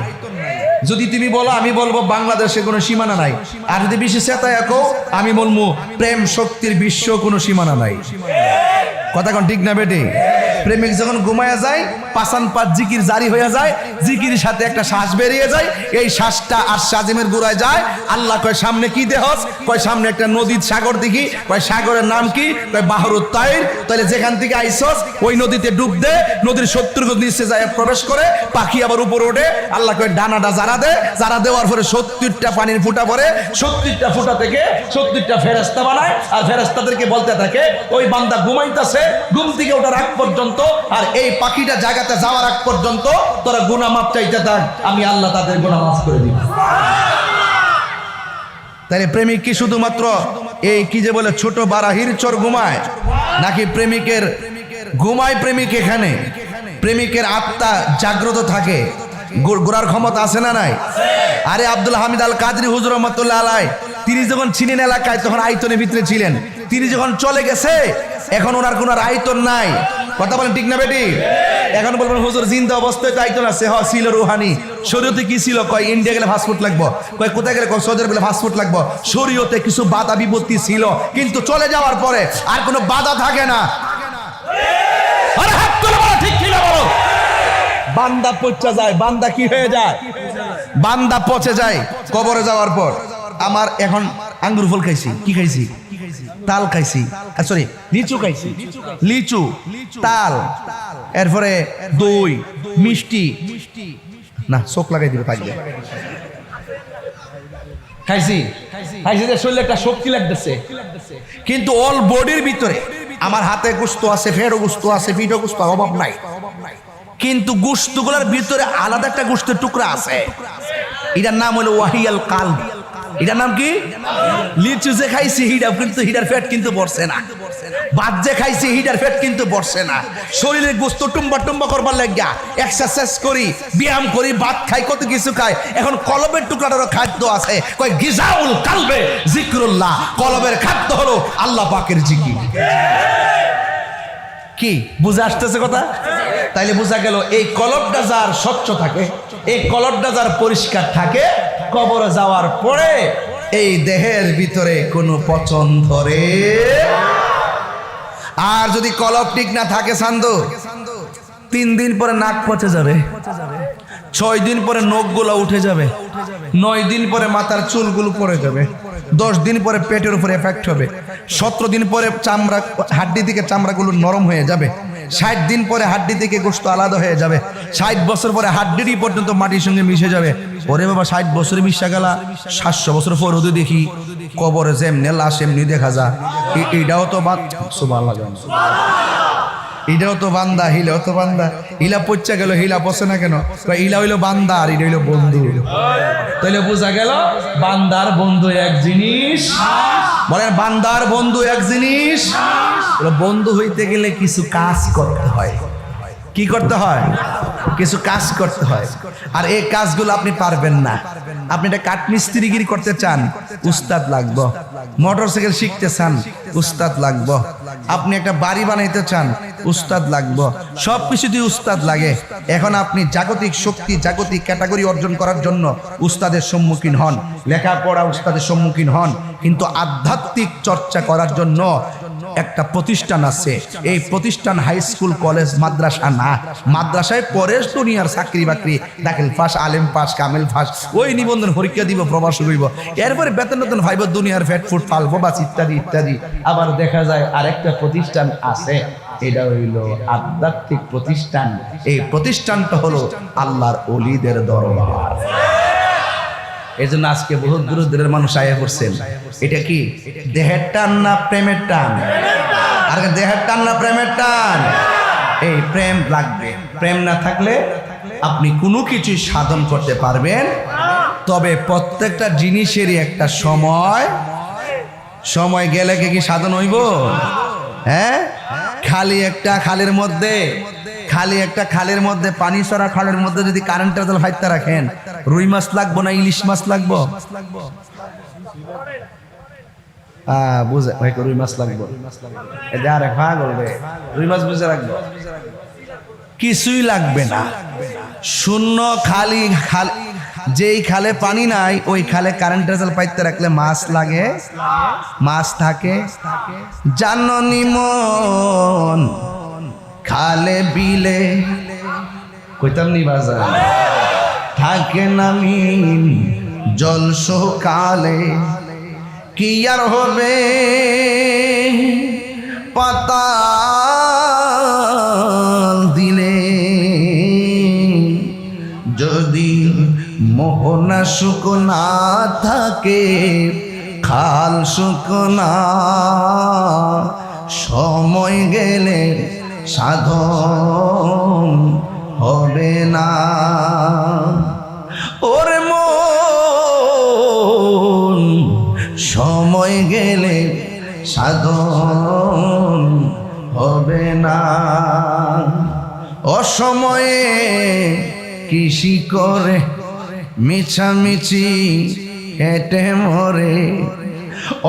যদি তুমি বলো, আমি বলবো বাংলাদেশে কোনো সীমানা নাই। আর যদি বিশ্বে চেতায় কও, আমি বলবো প্রেম শক্তির বিশ্ব কোনো সীমানা নাই। কথা কোন ঠিক না বেটি? প্রেমিক যখন ঘুমায়া যায়, পাসান পাত জিকির জারি হয়ে যায়, জিকিরের সাথে একটা শ্বাস বেরিয়ে যায়, এই শ্বাসটা আর সাজিমের গোড়ায় যায়। আল্লাহ কয় সামনে কি দেহস? কয় সামনে একটা নদীর সাগর দেখি। কয় সাগরের নাম কি? কয় বাহরুত তাইর। তাহলে যেখান থেকে আইসস ওই নদীতে ডুব দে, নদীর 70 গজ নিচে যায় প্রবেশ করে, পাখি আবার উপরে ওঠে। আল্লাহ কয় ডানাটা জারা দে, জারা দেওয়ার পরে 70টা পানির ফুটা পড়ে, 70টা ফুটা থেকে 70টা ফেরেশতা বানায়, আর ফেরেশতাদেরকে বলতে থাকে ওই বান্দা ঘুমাইতেছে, ঘুম থেকে ওঠার আগ পর্যন্ত আর এই পাখিটা জায়গাতে যাওয়ার আগ পর্যন্ত তোরা গুনাহ মাফ চাইতে থাক, আমি আল্লাহ তাদের গুনাহ মাফ করে দিব। তাহলে প্রেমিক কি শুধুমাত্র এই কি যে বলে ছোট বারাহির চর ঘুমায়, নাকি প্রেমিকের ঘুমায় প্রেমিক এখানে? প্রেমিকের আত্মা জাগ্রত থাকে, গোড়ার ক্ষমতা আছে না নাই? আরে আব্দুল হামিদ আল কাদরি হুজুর রহমাতুল্লাহ আলাইহি, তিনি যখন ছিলেন এলাকায় তখন আয়তনের ভিতরে ছিলেন। তিনি যখন চলে গেছে এখন ওনার কোনো আয়তন নাই। কথা বলেন ঠিক না বেটি? এখন বলবেন হুজুর জিন্দা অবস্থায় তো আয়তন আছে। হ্যাঁ ছিল রুহানি। শরীয়তে কি ছিল? কয় ইন্ডিয়া গেলে ফাস্টফুড লাগবো, কয় কোথায় গেলে সৌদি আরব গেলে ফাস্টফুড লাগবো। শরীয়তে কিছু বাধা বিপত্তি ছিল, কিন্তু চলে যাওয়ার পরে আর কোনো বাধা থাকে না। আরে হাত তুলে বলো ঠিক কি না বলো। বান্দা পচে যায়, বান্দা কি হয়ে যায়? বান্দা পচে যায় কবরে যাওয়ার পর। আমার এখন আঙ্গুর ফল খাইছি, কি খাইছি? তাল খাইছি, সরি লিচু খাইছি, লিচু তাল, এরপরে দই মিষ্টি, না চোখ লাগাই দিবে থাকবে, খাইছি খাইছি যে শরীরে একটা শক্তি লাগতেছে, কিন্তু অল বডির ভিতরে আমার হাতে গোস্ত আছে, ফেরও গোস্ত আছে, পিঠও গোস্ত, অভাব নাই। কিন্তু গোস্তগুলোর ভিতরে আলাদা একটা গোস্তের টুকরা আছে, এটার নাম হলো ওয়াহিয়াল কালব। এটার নাম কি? লিচু যে খাইছি হিডা কিন্তু হিডার ফ্যাট কিন্তু বসছে না, ভাত যে খাইছি হিডার ফ্যাট কিন্তু বসছে না। শরীরের গোস্ত টুম্বা টুম্বা করবার লাগিয়া এক্সারসাইজ করি, ব্যায়াম করি, ভাত খাই, কত কিছু খাই। এখন কলবের টুকরাটারও খাদ্য আছে, কয় গিজাউল কালবে জিকরুল্লাহ। কলবের খাদ্য হলো আল্লাহ পাকের জিকির। কি বুঝে আসতেছে কথা? তাইলে বোঝা গেল এই কলবটা যার স্বচ্ছ থাকে, এই কলবটা যার পরিষ্কার থাকে, কবরে যাওয়ার পরে এই দেহের ভিতরে কোনো পচন ধরে। আর যদি কলব ঠিক না থাকে সান্দু, 3 দিন পরে নাক পচে যাবে, 6 দিন পরে নখগুলো উঠে যাবে, 9 দিন পরে মাথার চুলগুলো পড়ে যাবে, 10 দিন পরে পেটের উপরে এফেক্ট হবে, 17 দিন পরে চামড়া, হাড্ডি থেকে চামড়াগুলো নরম হয়ে যাবে, 60 দিন পরে হাড্ডি থেকে গোশত আলাদা হয়ে যাবে, 60 বছর পরে হাড্ডি পর্যন্ত মাটির সঙ্গে মিশে যাবে। ওরে বাবা 60 বছরে মিশা গেলা, 700 বছর পর ওদের দেখি কবরে যেমনি লাশ এমনি দেখা যায়। এটাও তো সুবহানাল্লাহ, এটাও তো বান্দা, হিলাও তো বান্দা। হিলা পচা গেল, হিলা পচে না কেন? হিলা হইলো বান্দা আর এটা হইলো বন্ধু। তাইলে বোঝা গেল বান্দার বন্ধু এক জিনিস। বলেন বান্দার বন্ধু এক জিনিস। বন্ধু হইতে গেলে কিছু কাজ করতে হয়। কি করতে হয়? কিছু কাজ করতে হয়। আর এই কাজগুলো আপনি পারবেন না। আপনি একটা কাঠমিস্ত্রিগিরি করতে চান, উস্তাদ লাগবে। মোটরসাইকেল শিখতে চান, উস্তাদ লাগবে। আপনি একটা বাড়ি বানাইতে চান, উস্তাদ লাগবে। সব কিছুতেই উস্তাদ লাগে। এখন আপনি জাগতিক শক্তি, জাগতিক ক্যাটাগরি অর্জন করার জন্য উস্তাদের সম্মুখীন হন, লেখাপড়া উস্তাদের সম্মুখীন হন, কিন্তু আধ্যাত্মিক চর্চা করার জন্য একটা প্রতিষ্ঠান আছে, এই প্রতিষ্ঠান হাই স্কুল কলেজ মাদ্রাসা না, মাদ্রাসায় পরে দুনিয়ার চাকরি বাকরি দাখিল পাস আলেম পাস কামেল পাস ওই নিবন্ধন পরীক্ষা দিব প্রবাস হইব, এরপরে বেতন নতুন ভাইব দুনিয়ার ফ্যাট ফুড পালবো বাস ইত্যাদি ইত্যাদি। আবার দেখা যায় আরেকটা প্রতিষ্ঠান আছে, এটা হইল আধ্যাত্মিক প্রতিষ্ঠান। এই প্রতিষ্ঠানটা হলো আল্লাহর ওলিদের দরবার। এই জন্য আজকে বহু দূর দূরের মানুষ আয়া করছেন। এটা কি দেহের টান না প্রেমের টান? আর দেহের টান না প্রেমের টান? এই প্রেম লাগবে, প্রেম না থাকলে আপনি কোনো কিছু সাধন করতে পারবেন। তবে প্রত্যেকটা জিনিসেরই একটা সময় গেলে কি সাধন হইব? হ্যাঁ, খালি একটা খালের মধ্যে পানি ছড়া খালের মধ্যে যদি কারেন্টের জাল ফাইতে রাখেন, রুই মাছ লাগবো না ইলিশ মাছ লাগবো? বুঝে ভাই, রুই মাছ লাগবো, রুই মাছ বুঝে রাখবো, কিছুই লাগবে না। শূন্য খালি যেই খালে পানি নাই ওই খালে কারেন্টের জাল পাইতে রাখলে মাছ লাগে, মাছ থাকে। জাননি মন খালে বিলে কইতাম নি বাজার থাকে নামি জল সকালে, কি আর হবে পাতাল দিলে, যদি মোহনা শুকনা থাকে খাল শুকনা, সময় গেলে সাধন হবে না। ওরে মন সময় গেলে সাধন হবে না। অসময়ে কৃষি করে মিছামিছি হেঁটে মরে,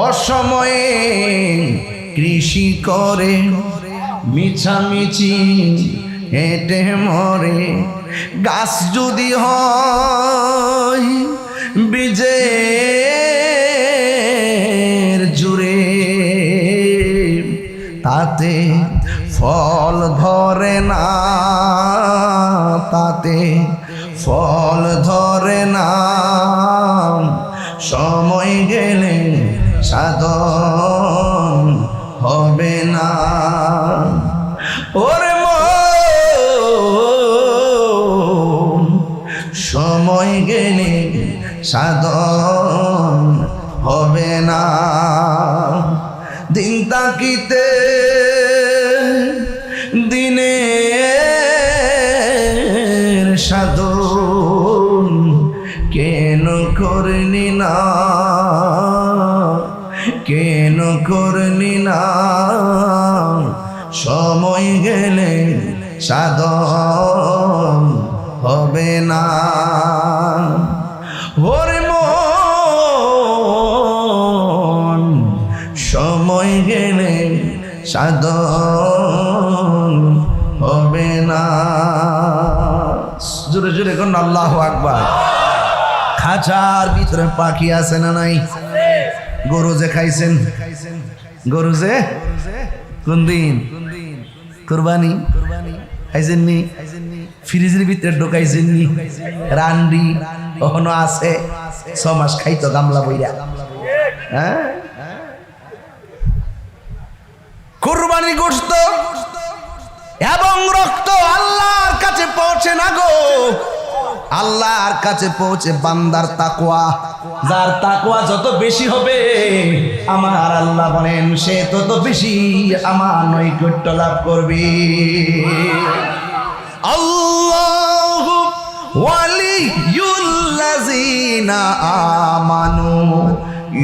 অসময়ে কৃষি করে মিছামিছি হেঁটে মরে। গাছ যদি হয় বীজের জুড়ে, তাতে ফল ধরে না, তাতে ফল ধরে না। সময় গেলে সাধন হবে না। ওরে মন সময় গেলে সাধন হবে না। দিন তাকিতে দিনের সাধন কেন করলি না, কেন করলি না। সময় গেলে সাধন হবে না। ওরে মন সময় গেলে সাধন হবে না। জোরে জোরে কোন আল্লাহু আকবার। খাঁচার ভিতরে পাখি আছে না নাই? গরু যে খাইছেন, গরু যে কোন দিন কুরবানি খাইছেননি? ফ্রিজের ভিতরে ঢোকাইছেননি? রান্ডি ওখানে আছে, 6 মাস খাইতো গামলা বইরা। হ্যাঁ, কুরবানি গোশত এবং রক্ত আল্লাহর কাছে পৌঁছে না গো। আল্লাহর কাছে পৌঁছে বান্দার তাকওয়া। যার তাকওয়া যত বেশি হবে আমার আল্লাহ বলেন সে তত বেশি আমার নৈকট্য লাভ করবে। আল্লাহু ওয়ালিয়ুল্লাযিনা আমানু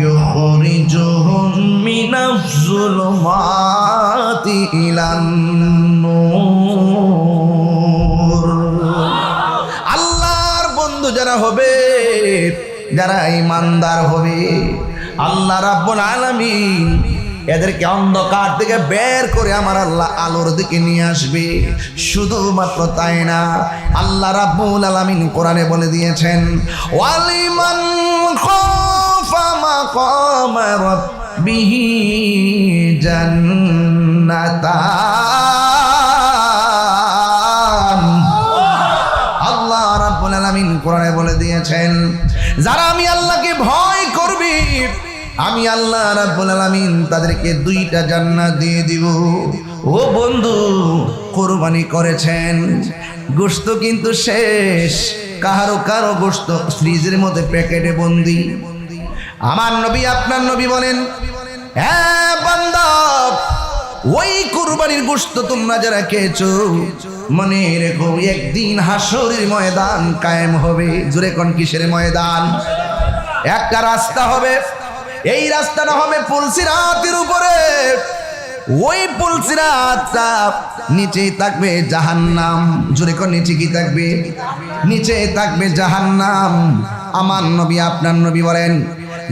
ইউখরিজুহুম মিনাজ যুলুমাতি ইলান নূর। আল্লাহর বন্ধু যারা হবে, যারা ঈমানদার হবে, আল্লাহ রাব্বুল আলামিন এদেরকে অন্ধকার থেকে বের করে আমার আল্লাহ আলোর দিকে নিয়ে আসবে। শুধুমাত্র তাই না, আল্লাহ রাব্বুল আলামিন কোরআনে বলে দিয়েছেন ওয়ালিমান খাফা মাকামা বিহি জান্নাতান। আল্লাহ রাব্বুল আলামিন কোরআনে বলে দিয়েছেন, যারা আমি আল্লাহকে ভয় করবে আমি আল্লাহ রাব্বুল আলামিন তাদেরকে 2টা জান্নাত দিয়ে দিব। ও বন্ধু, কুরবানি করেছেন, গোশত কিন্তু শেষ, কারো গোশত ফ্রিজের মধ্যে প্যাকেটে বন্দি। আমার নবী আপনার নবী বলেন, হ্যাঁ বান্দা, ওই কুরবানির গোশত তোমরা যারা খেয়েছো মনে রেখো একদিন হাসরের ময়দান কায়েম হবে। জোরে কোন কিসের ময়দান? একটা রাস্তা হবে, এই রাস্তাটা হবে পুলসিরাতের উপরে। ওই পুলসিরাতটা নিচেই থাকবে জাহান্নাম। জোরে কোন নিচে কি থাকবে? নিচে থাকবে জাহান্নাম। আমার নবী আপনার নবী বলেন,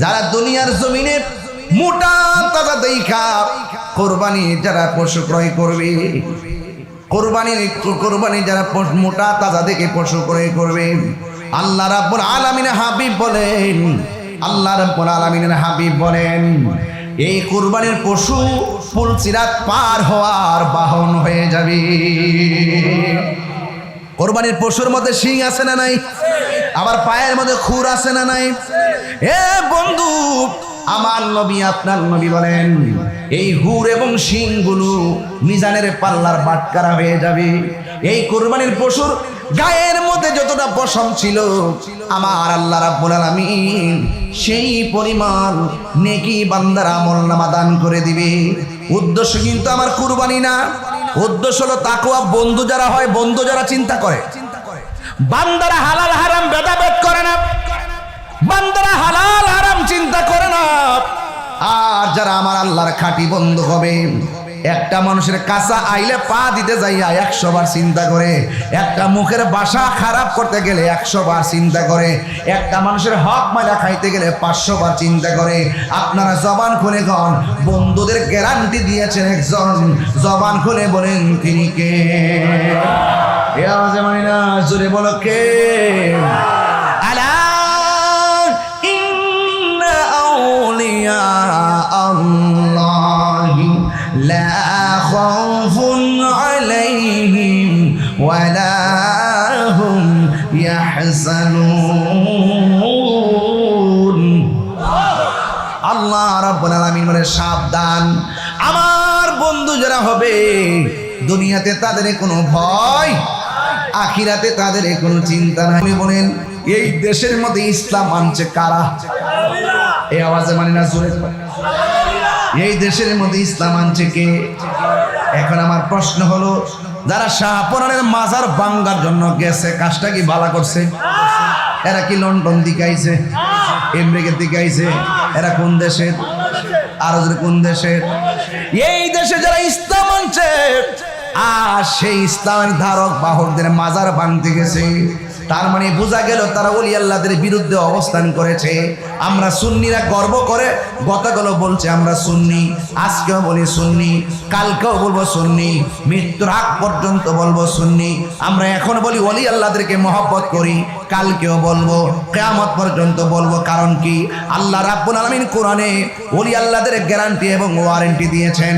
যারা দুনিয়ার জমিনে মোটা তাজা দেখা কোরবানি যারা পশু ক্রয় করবে, কোরবানি যারা মোটা তাজা দেখে পশু ক্রয় করবে, আল্লাহ রাব্বুল আলামিনের হাবিব বলেন, আল্লাহ রাব্বুল আলামিনের হাবিব বলেন, এই কুরবানির পশু পুলসিরাত পার হওয়ার বাহন হয়ে যাবে। কোরবানির পশুর মধ্যে শিং আছে না নাই? আবার পায়ের মধ্যে খুর আছে না নাই? এ বন্ধু, আমার নবী আপনার নবী বলেন, এই হুর এবং শিংগুলো মিজানের পাল্লার বাটকারা হয়ে যাবে। এই কুরবানির পশুর গায়ের মধ্যে যতটা পশম ছিল আমার আল্লাহ রাব্বুল আলামিন সেই পরিমাণ নেকি বান্দার আমলনামা দান করে দিবে। উদ্দেশ্য কিন্তু আমার কুরবানি না, উদ্দেশ্য হলো তাকওয়া। বন্ধু যারা হয়, বন্ধু যারা চিন্তা করে, বান্দারা হালাল হারাম ভেদাভেদ করে না, বান্দারা হালাল হারাম চিন্তা করে না। আর যারা আমার আল্লাহর খাঁটি বন্ধু হবে, একটা মানুষের কাছে আইলে পা দিতে যাইয়া 100 বার চিন্তা করে, একটা মুখের ভাষা খারাপ করতে গেলে 100 বার চিন্তা করে, একটা মানুষের হক ময়লা খাইতে গেলে 500 বার চিন্তা করে। আপনারা জবান খুলে কন, বন্ধুদের গ্যারান্টি দিয়েছেন একজন, জবান খুলে বলেন তিনি কে? এ আওয়াজে মানি না, জোরে বলো কে? আলা ইন্না আউলিয়া আল্লাহি লা খাউফুন আলাইহিম ওয়ালা হুম ইয়াহজানুন। আল্লাহ রাব্বুল আলামিন বলে, সাবধান, আমার বন্ধু যারা হবে দুনিয়াতে তাদের কোনো ভয়, আখিরাতে তাদের কোনো চিন্তা নাই। বলেন, এই দেশের মধ্যে ইসলাম আনছে কারা? এই আওয়াজে মানি না, জোরে। এই দেশের মধ্যে ইসলাম আনছে কে? এখন আমার প্রশ্ন হলো, যারা শাহপরানের মাজার ভাঙার জন্য গেছে, কাজটা কি ভালো করছে? এরা কি লন্ডন দিকে আইছে, আমেরিকা দিকে আইছে? এরা কোন দেশের? আর কোন দেশের? এই দেশে যারা ইসলাম আনছে আর সেই ইসলামের ধারক বাহকদের মাজার ভাঙতে গেছে, তার মানে বোঝা গেল তারা ওলি আল্লাহদের বিরুদ্ধে অবস্থান করেছে। আমরা সুন্নিরা গর্ব করে গতকালও বলছে আমরা সুন্নি, আজকেও বলি সুন্নি, কালকেও বলবো সুন্নি, মৃত্যুর আগ পর্যন্ত বলবো সুন্নি। আমরা এখন বলি ওলি আল্লাহদেরকে মহব্বত করি, কালকেও বলবো, কিয়ামত পর্যন্ত বলবো। কারণ কি? আল্লাহ রাব্বুল আলামিন কোরআনে ওলি আল্লাহদের গ্যারান্টি এবং ওয়ারেন্টি দিয়েছেন।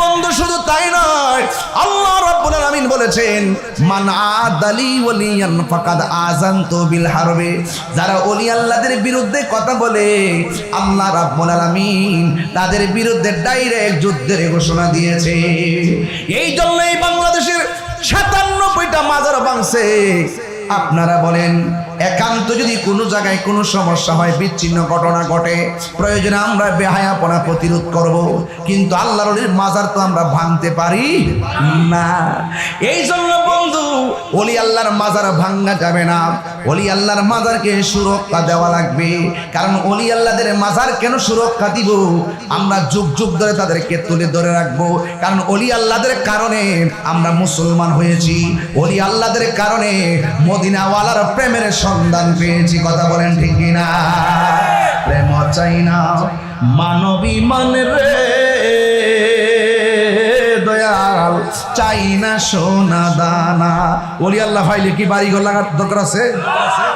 বন্ধু, শুধু তাই নয়, আল্লাহ রাব্বুল আলামিন বলেছেন, মান আদালি ওলিয়ান ফাকাদ আযানতু বিল হারবে। যারা ওলি আল্লাহদের বিরুদ্ধে কথা বলে আল্লাহ রাব্বুল আলামিন তাদের বিরুদ্ধে ডাইরেক্ট যুদ্ধের ঘোষণা দিয়েছে। এই জন্যই বাংলাদেশের ৯৭টা মাজার ভাঙছে। আপনারা বলেন, একান্ত যদি কোনো জায়গায় কোনো সমস্যা হয়, বিচ্ছিন্ন ঘটনা ঘটে, প্রয়োজনে আমরা বেহায়াপনা প্রতিরোধ করব, কিন্তু আল্লাহর ওলির মাজার তো আমরা ভাঙতে পারি না। এই জন্য বন্ধু, ওলি আল্লাহর মাজার ভাঙা যাবে না, ওলি আল্লাহর মাজারকে সুরক্ষা দেওয়া লাগবে। কারণ ওলি আল্লাহদের মাজার কেন সুরক্ষা দিব? আমরা যুগ যুগ ধরে তাদেরকে তুলে ধরে রাখবো। কারণ ওলি আল্লাহদের কারণে আমরা মুসলমান হয়েছি, ওলি আল্লাহদের কারণে মদিনাওয়ালার প্রেমের সন্ধান পেয়েছি। কথা বলেন ঠিক কিনা? প্রেম চাই না, মানবী মান রে দয়া দয়াল চাই না সোনা দানা। ওলি আল্লাহ ভাইলে কি বাড়িঘর লাগার দরকার আছে?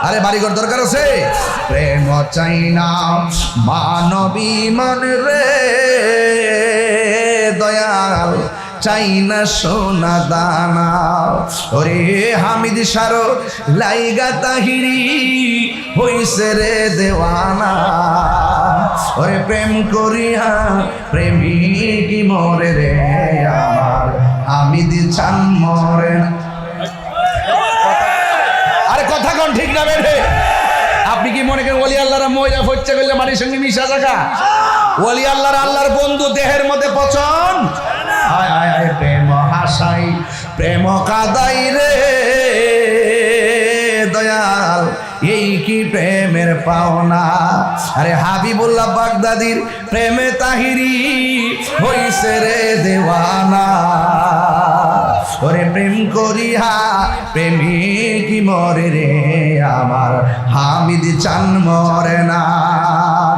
আরে বাড়িঘর দরকার আছে? প্রেম চাই না মানবী মন রে দয়াল চাই না সোনা দানা। ওরে হামিদ সারো লাইগা তাহিরি হইছে রে দেওয়ানা। ওরে প্রেম করিয়া প্রেমিক মরে রে আমার হামিদ চান মরে না। আরে কথা কোন ঠিক না বেরে? আপনি কি মনে করেন ওলি আল্লাহরা ময়লা ফচ্চা করলে মাটির সঙ্গে মিশা থাকা? ওলি আল্লাহর বন্ধু দেহের মধ্যে পচন। হায় হায় হায় প্রেম হাসাই প্রেম কাদাই রে দয়াল এই কি প্রেমের পাওনা। আরে হাবিবুল্লাহ বাগদাদির প্রেমে তাহিরি হইছে রে দেওয়ানা। ওরে প্রেম করিয়া প্রেমিক মরে রে আমার হামিদ চান মরে না।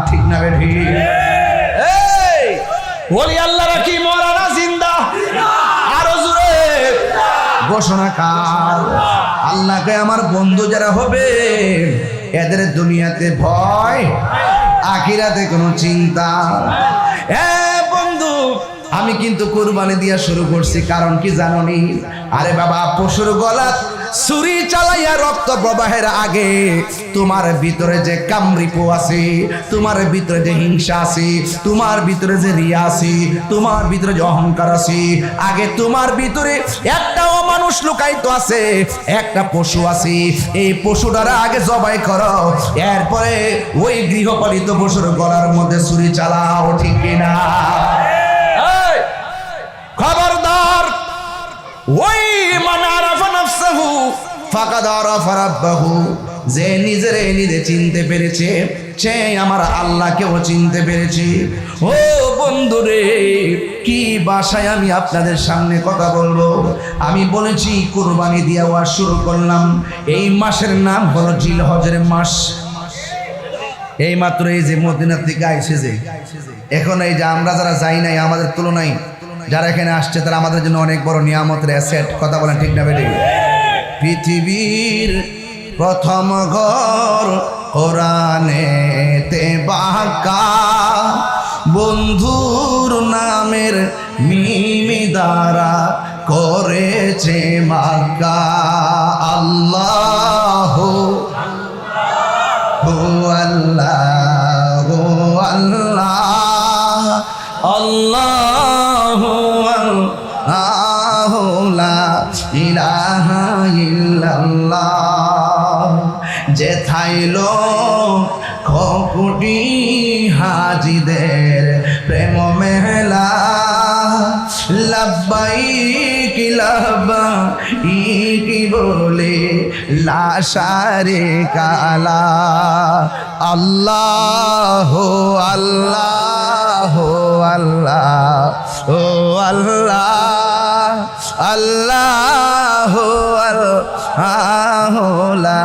ঠিক না বেঠি? এই ওলি আল্লাহরা কি মরা না জিন্দা? আরো জোরে ঘোষণা কার? আল্লাহকে আমার বন্ধু যারা হবে এদের দুনিয়াতে ভয়, আখিরাতে কোনো চিন্তা। বন্ধু আমি কিন্তু কুরবানি দিয়া শুরু করছি, কারণ কি জানোনি? আরে বাবা পশুর গলা ছুরি চালাইয়া রক্ত প্রবাহের আগে তোমার ভিতরে যে কামরিপু আছে, তোমার ভিতরে যে হিংসা আছে, তোমার ভিতরে যে রিয়া আছে, তোমার ভিতরে যে অহংকার আছে, আগে তোমার ভিতরে একটা অমানুষ লুকায়িত আছে, একটা পশু আছে। এই পশুটারা আগে জবাই করো, এরপরে ওই গৃহপালিত পশুর গলার মধ্যে ছুরি চালাও। ঠিক কিনা? খবরদার ওই মান আরাফা নাফসাহু ফাকাদ আরাফা রাব্বাহু, যে নিজে চিনতে পেরেছে সে আমার আল্লাহকেও চিনতে পেরেছে। ও বন্ধুরে কি ভাষায় আমি আপনাদের সামনে কথা বলবো? আমি বলেছি কুরবানি দিয়ে ওয়াজ শুরু করলাম। এই মাসের নাম হলো জিলহজের মাস। এই মাত্র এই যে মদিনা থেকে আইছে, যে এখন এই যে আমরা যারা যাই নাই, আমাদের তুলনায় যারা এখানে আসছে তারা আমাদের জন্য অনেক বড় নিয়ামতের অ্যাসেট। কথা বলেন ঠিক না বেঠিক? পৃথিবীর প্রথম ঘর কোরআনেতে বাঁকা, বন্ধুর নামের মিমি দ্বারা করেছে মাক্কা। আল্লাহ আল্লাহ আল্লাহ আল্লাহু আল্লাহু লা ইলাহা ইল্লাল্লাহ। যেথায় লক্ষ কোটি হাজিদের প্রেম মেলা, লাব্বাইক লাব্বাইক বলে লাশারে কালা। আল্লাহ আল্লাহ আল্লাহ ও আল্লাহ আল্লাহ আল্লাহ লা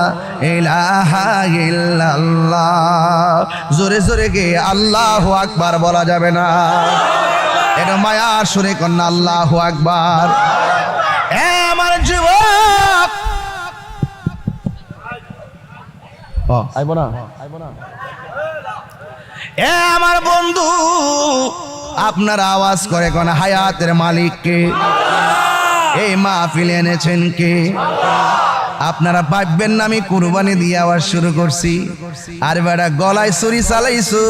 ইলাহা ইল্লাল্লাহ। জোরে জোরে গে আল্লাহু আকবার বলা যাবে না? এটা মায়ার সুরে কন্যা আল্লাহু আকবার। আমার যুবক আইব না, আমার বন্ধু আপনার আওয়াজ করে কোন হায়াতের মালিককে? এই মাহফিলে এনেছেন কে? আপনারা ভাববেন না আমি কুরবানি দিয়ে আওয়াজ শুরু করছি। আর বেটা গলায় ছুরি চালাইছো,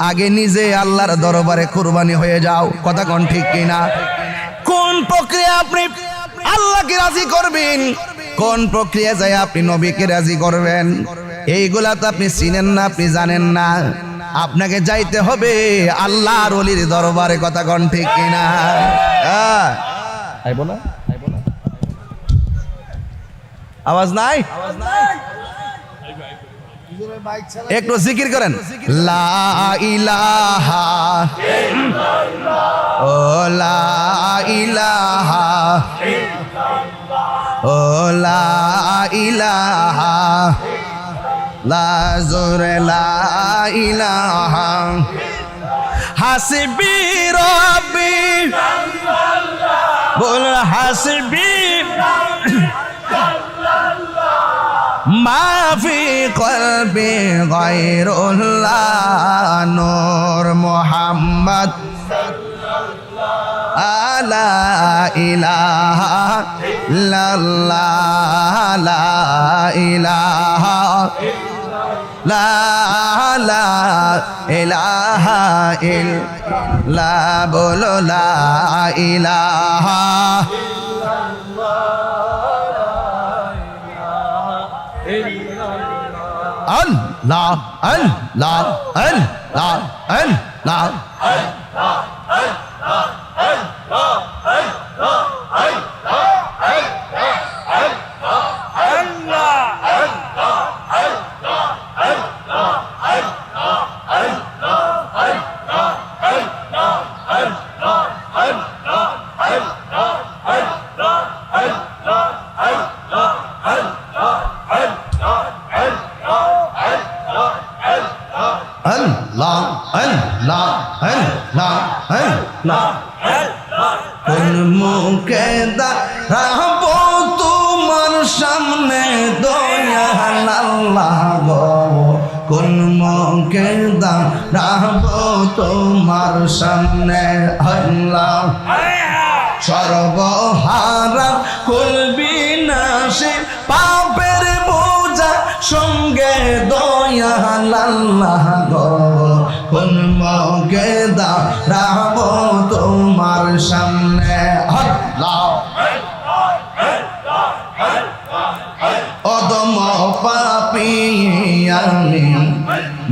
আগে নিজে আল্লাহর দরবারে কুরবানি হয়ে যাও। কথা কোন ঠিক কিনা? কোন প্রক্রিয়া আপনি আল্লাহকে রাজি করবেন, কোন প্রক্রিয়া যায় আপনি নবীকে রাজি করবেন, এইগুলা তো আপনি চিনেন না, আপনি জানেন না। আপনাকে যাইতে হবে আল্লাহর ওলির দরবারে। কথা কোন ঠিক কিনা? আইব না? আওয়াজ নাই? একটু জিকির করেন। লা ইলাহা ও লা ইলাহা ও লা ইলাহা লা জোরে লা ইলাহা হাসবি রব্বি बोल हस्बी माफी क़ल्बी गैरुल्लाह नूर मोहम्मद ला इलाहा इल्लल्लाह ला इलाहा इल्ला बोलो ला इलाहा अल्लाह अल्लाह अल्लाह अल्लाह কোন মুখে দাঁড়াবো তোমার সামনে দয়াল আল্লাহ গো কোন মুখে দাঁড়াবো তোমার সামনে আল্লাহ সর্বহারা কুলবি নাশি পাপের বোঝা সঙ্গে দয়াল আল্লাহ গো কোন মুখে দাঁড়াবো তোমার সামনে আল্লাহ অদম পাপী আমি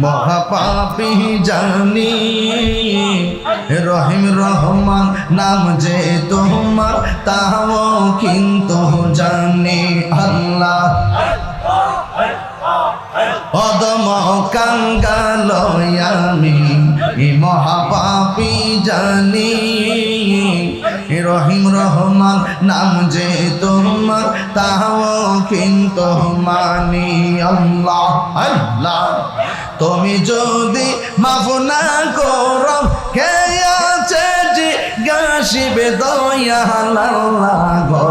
মহাপাপী জানি রহিম রহমান নাম যে তোমার তাও কিন্তু জানি আল্লাহ অদম কাঙ্গাল আমি মহাপাপী জানি রহিম রহমান নাম যে তোমার তাও কিন্তু মানি আল্লাহ আল্লাহ তুমি যদি মাফ না করো কে আছে জিজ্ঞাসিবে দয়াল আল্লাহ গো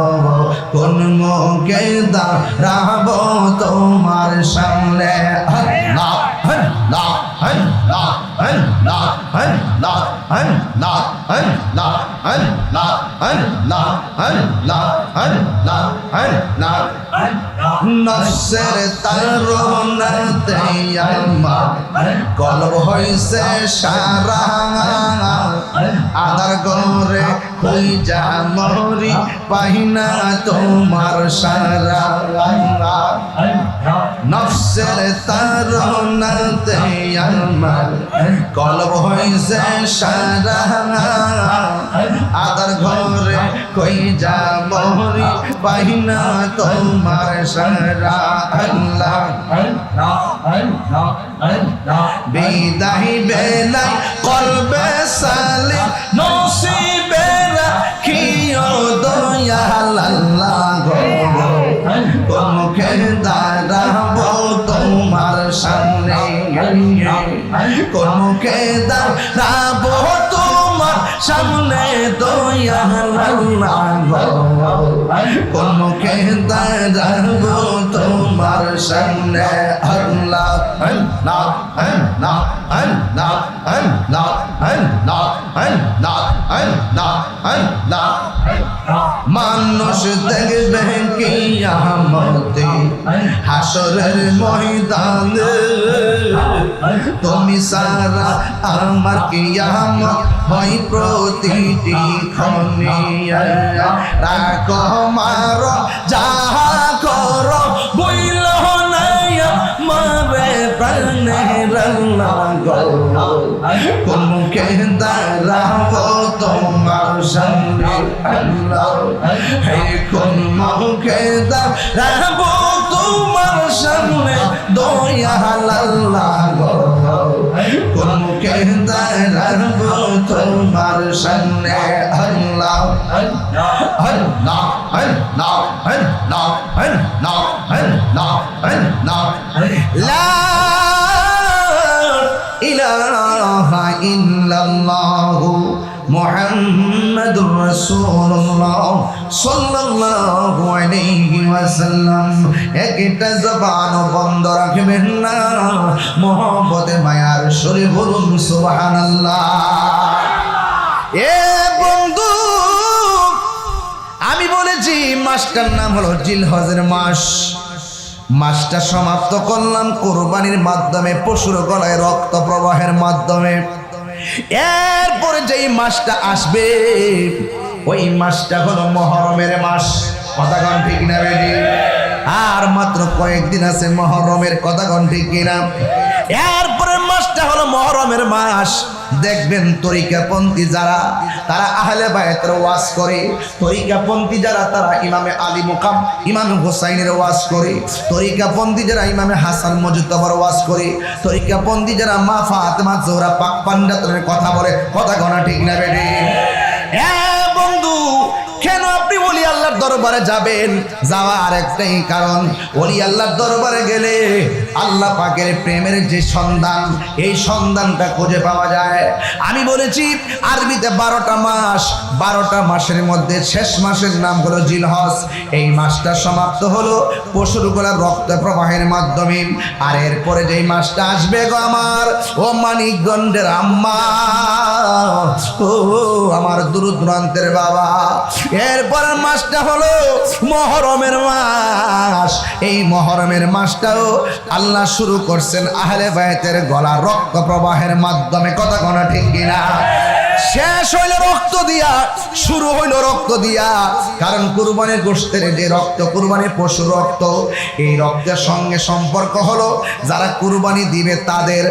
কোন মুখে দাঁড়াবো তোমার সামনে আল্লাহ আল্লাহ আল্লাহ আল্লাহ আল্লাহ আল্লাহ আল্লাহ আল্লাহ আল্লাহ আল্লাহ আল্লাহ আল্লাহ নফসের তারনাতে আমার কলব হইছে সারা আদার গরে কই যা মরি পাইনা তোমার সারা নফসের তারনাতে আমার কলব হইছে সারা আদার ঘরে কই যা মরি পাইনা তোমার সারা আল্লাহ বিদায় বেলায় কলবে সালিম নসিবে রাখিও দয়াল আল্লাহ গো কোন মুখে দাঁড়াবো তোমার সামনে কোন মুখে দাঁড়াবো তোমার সামনে দয়াল আল্লাহ গো কোন মুখে দাঁড়াবো তোমার সামনে আল্লাহ আল্লাহ আল্লাহ আল্লাহ আল্লাহ আল্লাহ আল্লাহ আল্লাহ আল্লাহ মানুষ দেখবে কিয়ামতে হাসরের ময়দানে তুমি সারা আমার কিয়ামত হয় প্রতিটি ক্ষণে রাখো মার যাহা করো বইল মারে প্রাণে আল্লাহ গো কোন মুখে দাঁড়াবো তোমার সামনে আল্লাহ হে কোন মুখে দাঁড়াবো তোমার সামনে দয়াল আল্লাহ গো কোন মুখে দাঁড়াবো তোমার সামনে আল্লাহ আল্লাহ আল্লাহ আল্লাহ আল্লাহ আল্লাহ আল্লাহ লা ইলাহা ইল্লাল্লাহু মুহাম্মাদুর মুহাম্মাদুর রাসূলুল্লাহ সাল্লাল্লাহু আলাইহি ওয়াসাল্লাম। একটা জবান বন্ধ রাখবেন না, মহব্বতে মায়ার সুরে বলুন সুবহানাল্লাহ। এ বন্ধু, আমি বলেছি মাসটার নাম হলো জিলহজের মাস। মাসটা সমাপ্ত করলাম কোরবানির মাধ্যমে, পশুর গলায় রক্ত প্রবাহের মাধ্যমে। এরপরে যেই মাসটা আসবে ওই মাসটা হলো মহরমের মাস। কথা কোন ঠিক না বেটি? আর মাত্র কয়েকদিন আছে মহরমের, কথা কোন ঠিক কিনা? এরপরের মাসটা হলো মহরমের মাস। দেখবেন তরিকাপন্থী যারা, তারা আহলে বায়তের ওয়াজ করে। তরিকাপন্থী যারা, তারা ইমামে আলী মুকাম ইমাম হুসাইনের ওয়াজ করে। তরিকাপন্থী যারা ইমামে হাসান মুজতবার ওয়াজ করে। তরিকাপন্থী যারা মা ফাতেমা জোহরা পাক পাঞ্জাতনের কথা বলে। কথা গনা ঠিক না বেটি? বন্ধু, কেন আপনি ওলি আল্লাহর দরবারে যাবেন? যাওয়ার একটাই কারণ, ওলি আল্লাহর দরবারে গেলে আল্লাহ পাকের প্রেমের যে সন্ধান, এই সন্ধানটা খুঁজে পাওয়া যায়। আমি বলেছি আরবিতে 12টা মাস, 12টা মাসের মধ্যে শেষ মাসের নাম হলো জিলহজ। এই মাসটা সমাপ্ত হলো পশুর গলার রক্ত প্রবাহের মাধ্যমে। আর এরপরে যেই মাসটা আসবে গো আমার ও মানিকগঞ্জের আম্মা, ও আমার দূরদূরান্তের বাবা, এরপরের মাসটা হলো মহরমের মাস। এই মহরমের মাসটাও আল্লাহ শুরু করছেন আহলে বায়তের গলা রক্ত প্রবাহের মাধ্যমে। কথা কোন ঠিক কিনা? শেষ হইল রক্ত দিয়া, শুরু হইল রক্ত দিয়া। কারণ কুরবানির গোশতের যে রক্ত, কুরবানির পশুর রক্ত, এই রক্তের সঙ্গে সম্পর্ক হলো যারা কুরবানি দিবে তাদের।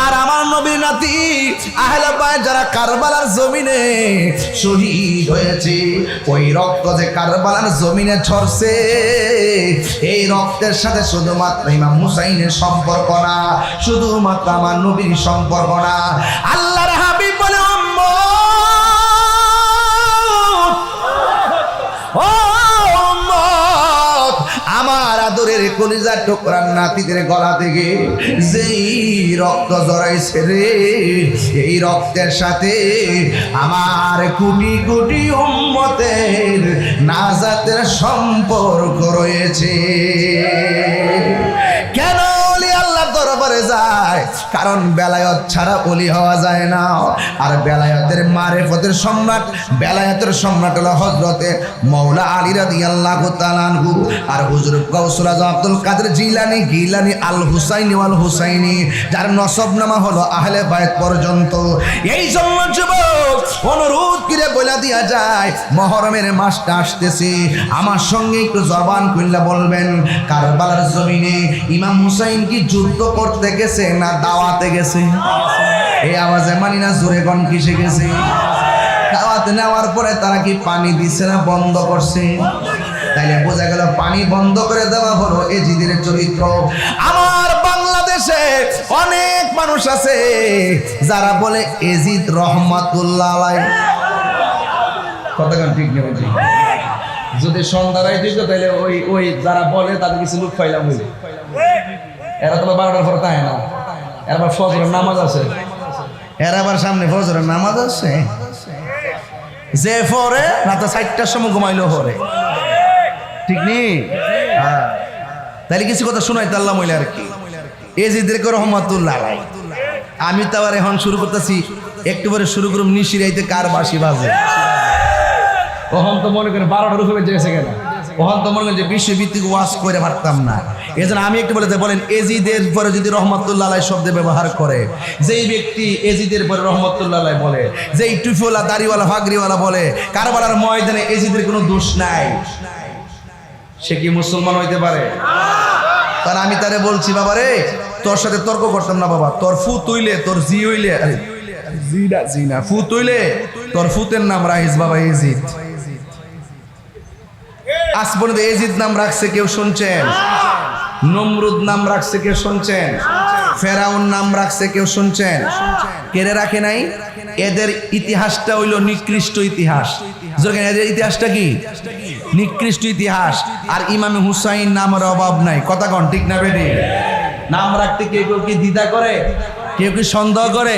আর আমার নবীর নাতি আহলে বায়ত যারা কারবালার জমিনে শহীদ হয়েছে, ওই রক্ত যে কারবালার জমিনে ঝরছে, এই রক্তের সাথে শুধুমাত্র ইমাম হুসাইনের সম্পর্ক না, শুধুমাত্র আমার নবীর সম্পর্ক না। আল্লাহর হাবিব বলে, আমার আদরের কলিজার টুকরার নাতিদের গলা থেকে যেই রক্ত জড়াইছে রে, এই রক্তের সাথে আমার কোটি কোটি উম্মতের নাজাতের সম্পর্ক রয়েছে। কেন ওলি আল্লাহর দরবারে যায়? কারণ বেলায়েত ছাড়া ওলি হওয়া যায় না। আর বেলায়েতের মারিফতের সম্রাট, বেলায়েতের সম্রাট হলো হযরতে মাওলা আলী রাদিয়াল্লাহু তাআলা আনহু। আর হুজুর গাউসুল আজম আব্দুল কাদের জিলানী, গিলানী আল হুসাইনি ওয়াল হুসাইনি, যার নসবনামা হলো আহলে বায়ত পর্যন্ত। এই জন্য যুবক অনুরোধ করে বলে দিয়া যায়, মহরমের মাসটা আসতেছে, আমার সঙ্গে একটু জবান খুললা বলবেন, কারবালার জমিনে ইমাম হুসাইন কি যুদ্ধ করতে গেছে না দাওয়াতে গেছে? এই আওয়াজে মানি না, জোরে কোন কিসে গেছে? দাওয়াত নেওয়ার পরে তারা কি পানি দিছে না বন্ধ করছে? তাইলে বোঝা গেল পানি বন্ধ করে দেওয়া হলো এজিদের চরিত্র। আমার বাংলাদেশে অনেক মানুষ আছে যারা বলে এজিদ রহমাতুল্লাহ আলাইহি। কতক্ষণ ঠিক নেই? যদি সন্ধ্যারাই দিত তাহলে ওই যারা বলে তাদের কিছু লোক পাইলাম। এরা তো 12টার পরে তাই না, এবার ফজরের নামাজ আছে, এর আবার সামনে ফজরের নামাজ আছে, যে পরে রাতে 4টার সময় ঘুমাইলেও পরে, ঠিক নেই? তাহলে কিছু কথা শোনাইতে আল্লাহ মইলে আর কি। এজিদকে রহমাতুল্লাহ আলাইহি। আমি তো আবার এখন শুরু করতেছি, একটু পরে শুরু করুম নিশিরাইতে কার বাঁশি বাজে। ওহন তো মনে করেন 12টার উপরে যেছে কেন, ওহন তো মনে করেন যে বিশ্বভিত্তিক ওয়াজ করে পারতাম না। এই জন্য আমি একটু বলেন এজিদের পরে যদি রহমতুল্লাহ আলাইহি শব্দ ব্যবহার করে, যেই ব্যক্তি এজিদের পরে রহমতুল্লাহ আলাইহি বলে, যেই টুপিওয়ালা দাড়িওয়ালা ফাগরিওয়ালা বলে কারবালার ময়দানে এজিদের কোনো দোষ নাই, সে কি মুসলমান হইতে পারে? কারণ আমি তারে বলছি, বাবা রে তোর সাথে তর্ক করতাম না বাবা, তোর ফু তুইলে তোর জি হইলে, জি না ফু তুইলে তোর ফুতের নাম রাইস বাবা এজিদ। আজ পর্যন্ত এজিদ নাম রাখছে কেউ শুনছেন? নমরুদ নাম রাখছে কেউ শুনছেন? ফেরাউন নাম রাখছে কেউ শুনছেন? কেড়ে রাখে নাই। এদের ইতিহাসটা হইল নিকৃষ্ট ইতিহাস। এদের ইতিহাসটা কি? নিকৃষ্ট ইতিহাস। আর ইমামে হুসাইন নামের অভাব নাই। কথা কন ঠিক না বেটি? নাম রাখতে কেউ কেউ কি দ্বিধা করে, কেউ কি সন্দেহ করে?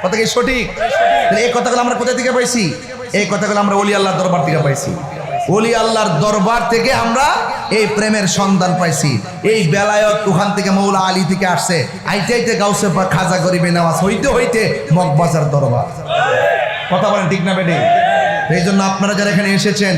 কথা কি সঠিক? এই কথাগুলো আমরা কোথা থেকে পাইছি? এই কথাগুলো আমরা ওলি আল্লাহর দরবার থেকে পাইছি। ওলি আল্লাহর দরবার থেকে আমরা এই প্রেমের সন্ধান পাইছি। এই বেলায়ত ওখান থেকে মৌলা আলী থেকে আসছে, আইতে আইতে গাউসে পাক খাজা গরিবে নেওয়াজ হইতে হইতে মগবাজার দরবার। কথা বলেন ঠিক না বেটি? এই জন্য আপনারা যারা এখানে এসেছেন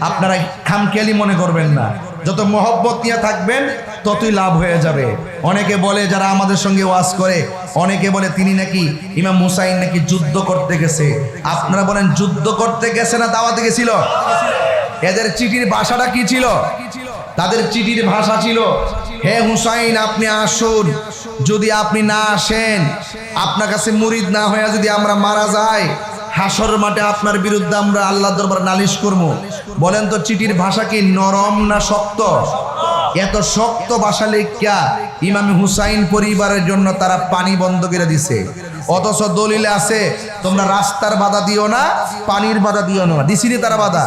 আপনারা খামখেয়ালি মনে করবেন না, যত মহব্বত নিয়ে থাকবেন ততই লাভ হয়ে যাবে। অনেকে বলে যারা আমাদের সঙ্গে ওয়াজ করে, অনেকে বলে তিনি নাকি ইমাম হুসাইন নাকি যুদ্ধ করতে গেছে। আপনারা বলেন যুদ্ধ করতে গেছে না দাওয়াতে গেছিল? এদের চিঠির ভাষাটা কি ছিল? তাদের চিঠির ভাষা ছিল, হে হুসাইন আপনি আসুন, যদি আপনি না আসেন, আপনার কাছে মুরিদ না হয়ে যদি আমরা মারা যাই, হাসর মাঠে আপনার বিরুদ্ধে আমরা আল্লাহর দরবারে নালিশ করব। বলেন তো চিঠির ভাষা কি নরম না শক্ত? এত শক্ত ভাষা লেখা ইমাম হুসাইন পরিবারের জন্য তারা পানি বন্ধ করে দিছে। অথচ দলিলে আছে তোমরা রাস্তার বাধা দিও না, পানির বাধা দিও না। দিছিনি তারা বাধা?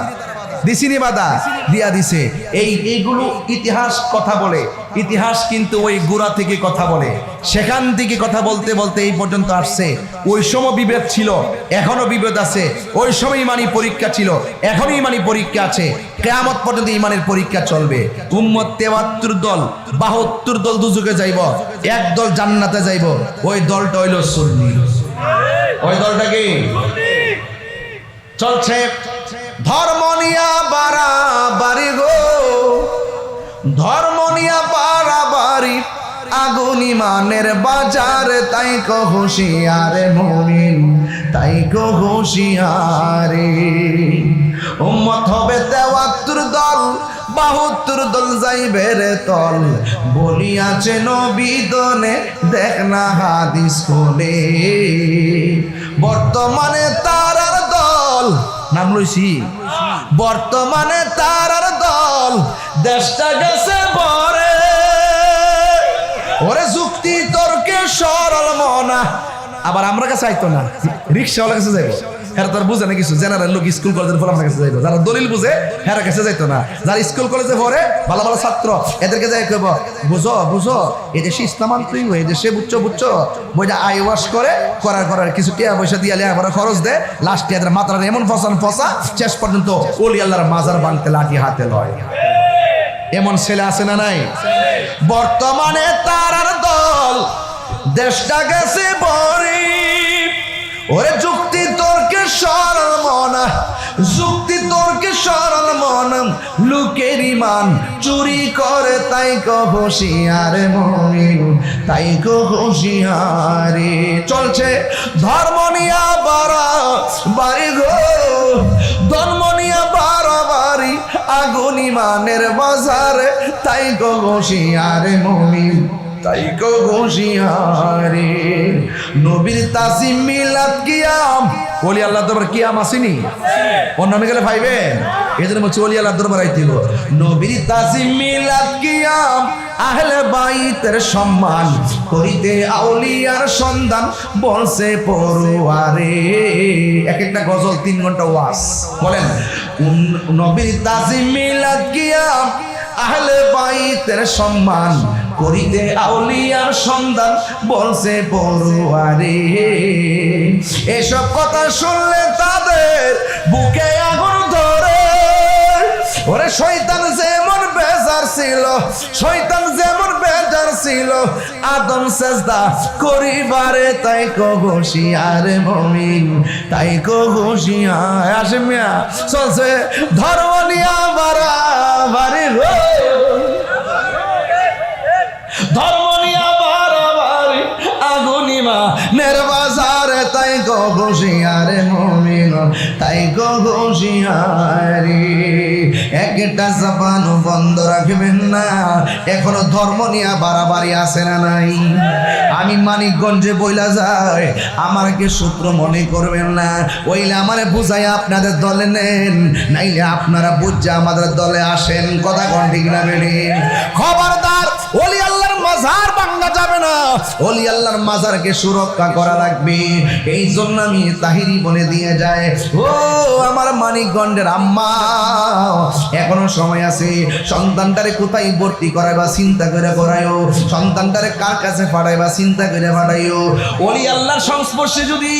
দিছিনি বাধা? দিয়া দিছে। এইগুলো ইতিহাস কথা বলে, ইতিহাস কিন্তু ওই গোড়া থেকে কথা বলে, সেখান থেকে কথা বলতে বলতে এই পর্যন্ত আসছে। ওই সময় বিভেদ ছিল, এখনো বিভেদ আছে। ওই সময় ইমানি পরীক্ষা ছিল, এখনো ইমানি পরীক্ষা আছে। কিয়ামত পর্যন্ত ইমানের পরীক্ষা চলবে। উম্মত 73 দল, 72 দল দুজকে যাইব, এক দল জান্নাতে যাইব। ওই দলটা হইল সুন্নি। ওই দলটা কি চলছে? ধর্ম নিয়া বাড়াবাড়ি গো, ধর্ম নিয়া বাড়াবাড়ি, আগুন ইমানের বাজার, তাই কো হুঁশিয়ারে মুমিন, তাই কো হুঁশিয়ারে। উম্মত হবে 73 দল, 72 দল যাইবে রে তল, বলিয়াছে নবী দনে দেখ না হাদিস খুলে। বর্তমানে তারার দল নাম লইছি, বর্তমানে তারার দল, দেশটা গেছে বরে। ওরে যুক্তি তর্কে সরল মনা। আবার আমরা কাছে আইতো না, রিক্সাওয়ালা কাছে যাইব, হেরা তোর বুঝে না কিছু। জেনারেল লোক স্কুল কলেজের ফলাফল কাছে যাইব, যারা দলিল বুঝে হেরা কাছে যাইতো না। যারা স্কুল কলেজে পড়ে ভালো ভালো ছাত্র, এদেরকে যাই কইব বুঝো বুঝো, এই দেশে ইসলামান্তরিক, এই দেশে বুঝছো বুঝছো, বইটা আই ওয়াশ করে করার কিছু টাকা পয়সা দিয়ে লেখাপড়া খরচ দেয়, লাস্টে এদের মাথাটা এমন ফসা শেষ পর্যন্ত ওলি আল্লাহর মাজার বানতে লাঠি হাতে লয়। এমন ছেলে আছে না নাই? বর্তমানে তারার দল, দেশটা গেছে বরি। ওরে যুক্তি তর্কে সরল মনা, যুক্তি তর্কে সরল মন, লোকের ইমান চুরি করে, তাই কো হুঁশিয়ারে মুমিন, তাই কো হুঁশিয়ারে। চলছে ধর্ম নিয়া বাড়াবাড়ি গো, ধর্ম নিয়া বাড়াবাড়ি, আগুন ইমানের বাজারে, তাই কো হুঁশিয়ারে মুমিন, তাই কো হুঁশিয়ারে। নবীর তাজিম মিলাদ কিয়াম, ওলি আল্লাহর দরবার কিয়াম আসেনি? অন্য নামে গেলে পাইবেন। এই জন্য বলছি ওলি আল্লাহর দরবার আইতে হবে। নবীর তাজিম মিলাদ কিয়াম, আহলে বাইতের সম্মান করিতে আউলিয়ার সন্ধান, বলছে পড়ুয়ারে। এক একটা গজল 3 ঘন্টা ওয়াজ। বলেন নবীর তাজিম মিলাদ কিয়াম, আহলে বাইতের সম্মান করিতে আউলিয়ার সন্ধান, বলছে পড়ুয়ারে। এসব কথা শুনলে তাদের বুকে আগুন ধরে। ওরে শয়তান যেমন বেজার ছিল, শয়তান যেমন বেজার ছিল, আদম সেজদা করিবারে, তাই কো হুঁশিয়ারে মুমিন, তাই কো হুঁশিয়ার। আসে মিয়া চলছে ধর্ম নিয়া বাড়াবাড়ি গো, ধর্ম নিয়া বাড়াবাড়ি, আগুন ইমানের বাজারে, তাই কো হুঁশিয়ারে মুমিন, তাই কো হুঁশিয়ারে। একটা জবান বন্ধ রাখবেন না, এখনো ধর্ম নিয়ে বাড়াবাড়ি আছে না নাই? আমি মানিকগঞ্জে বইলা যায়, আমাকে সূত্র মনে করবেন না, ওইলে আমারে বুঝাই আপনাদের দলে নেন, নাইলে আপনারা বুঝা আমাদের দলে আসেন। কথা কোন ঠিক না বেড়ে? খবরদার ওলি আল্লাহর মাজার ভাঙা যাবে না, ওলি আল্লাহর মাজারকে সুরক্ষা করা লাগবে। এই জন্য আমি তাহিরি বলে দিয়ে যায়, ও আমার মানিকগঞ্জের আম্মা, এখনো সময় আছে। সন্তানটারে কোথায় ভর্তি করাইবা চিন্তা করে করাইও, সন্তানটারে কার কাছে পাঠাইবা চিন্তা করে পাঠাইও। ওলি আল্লাহর সংস্পর্শে যদি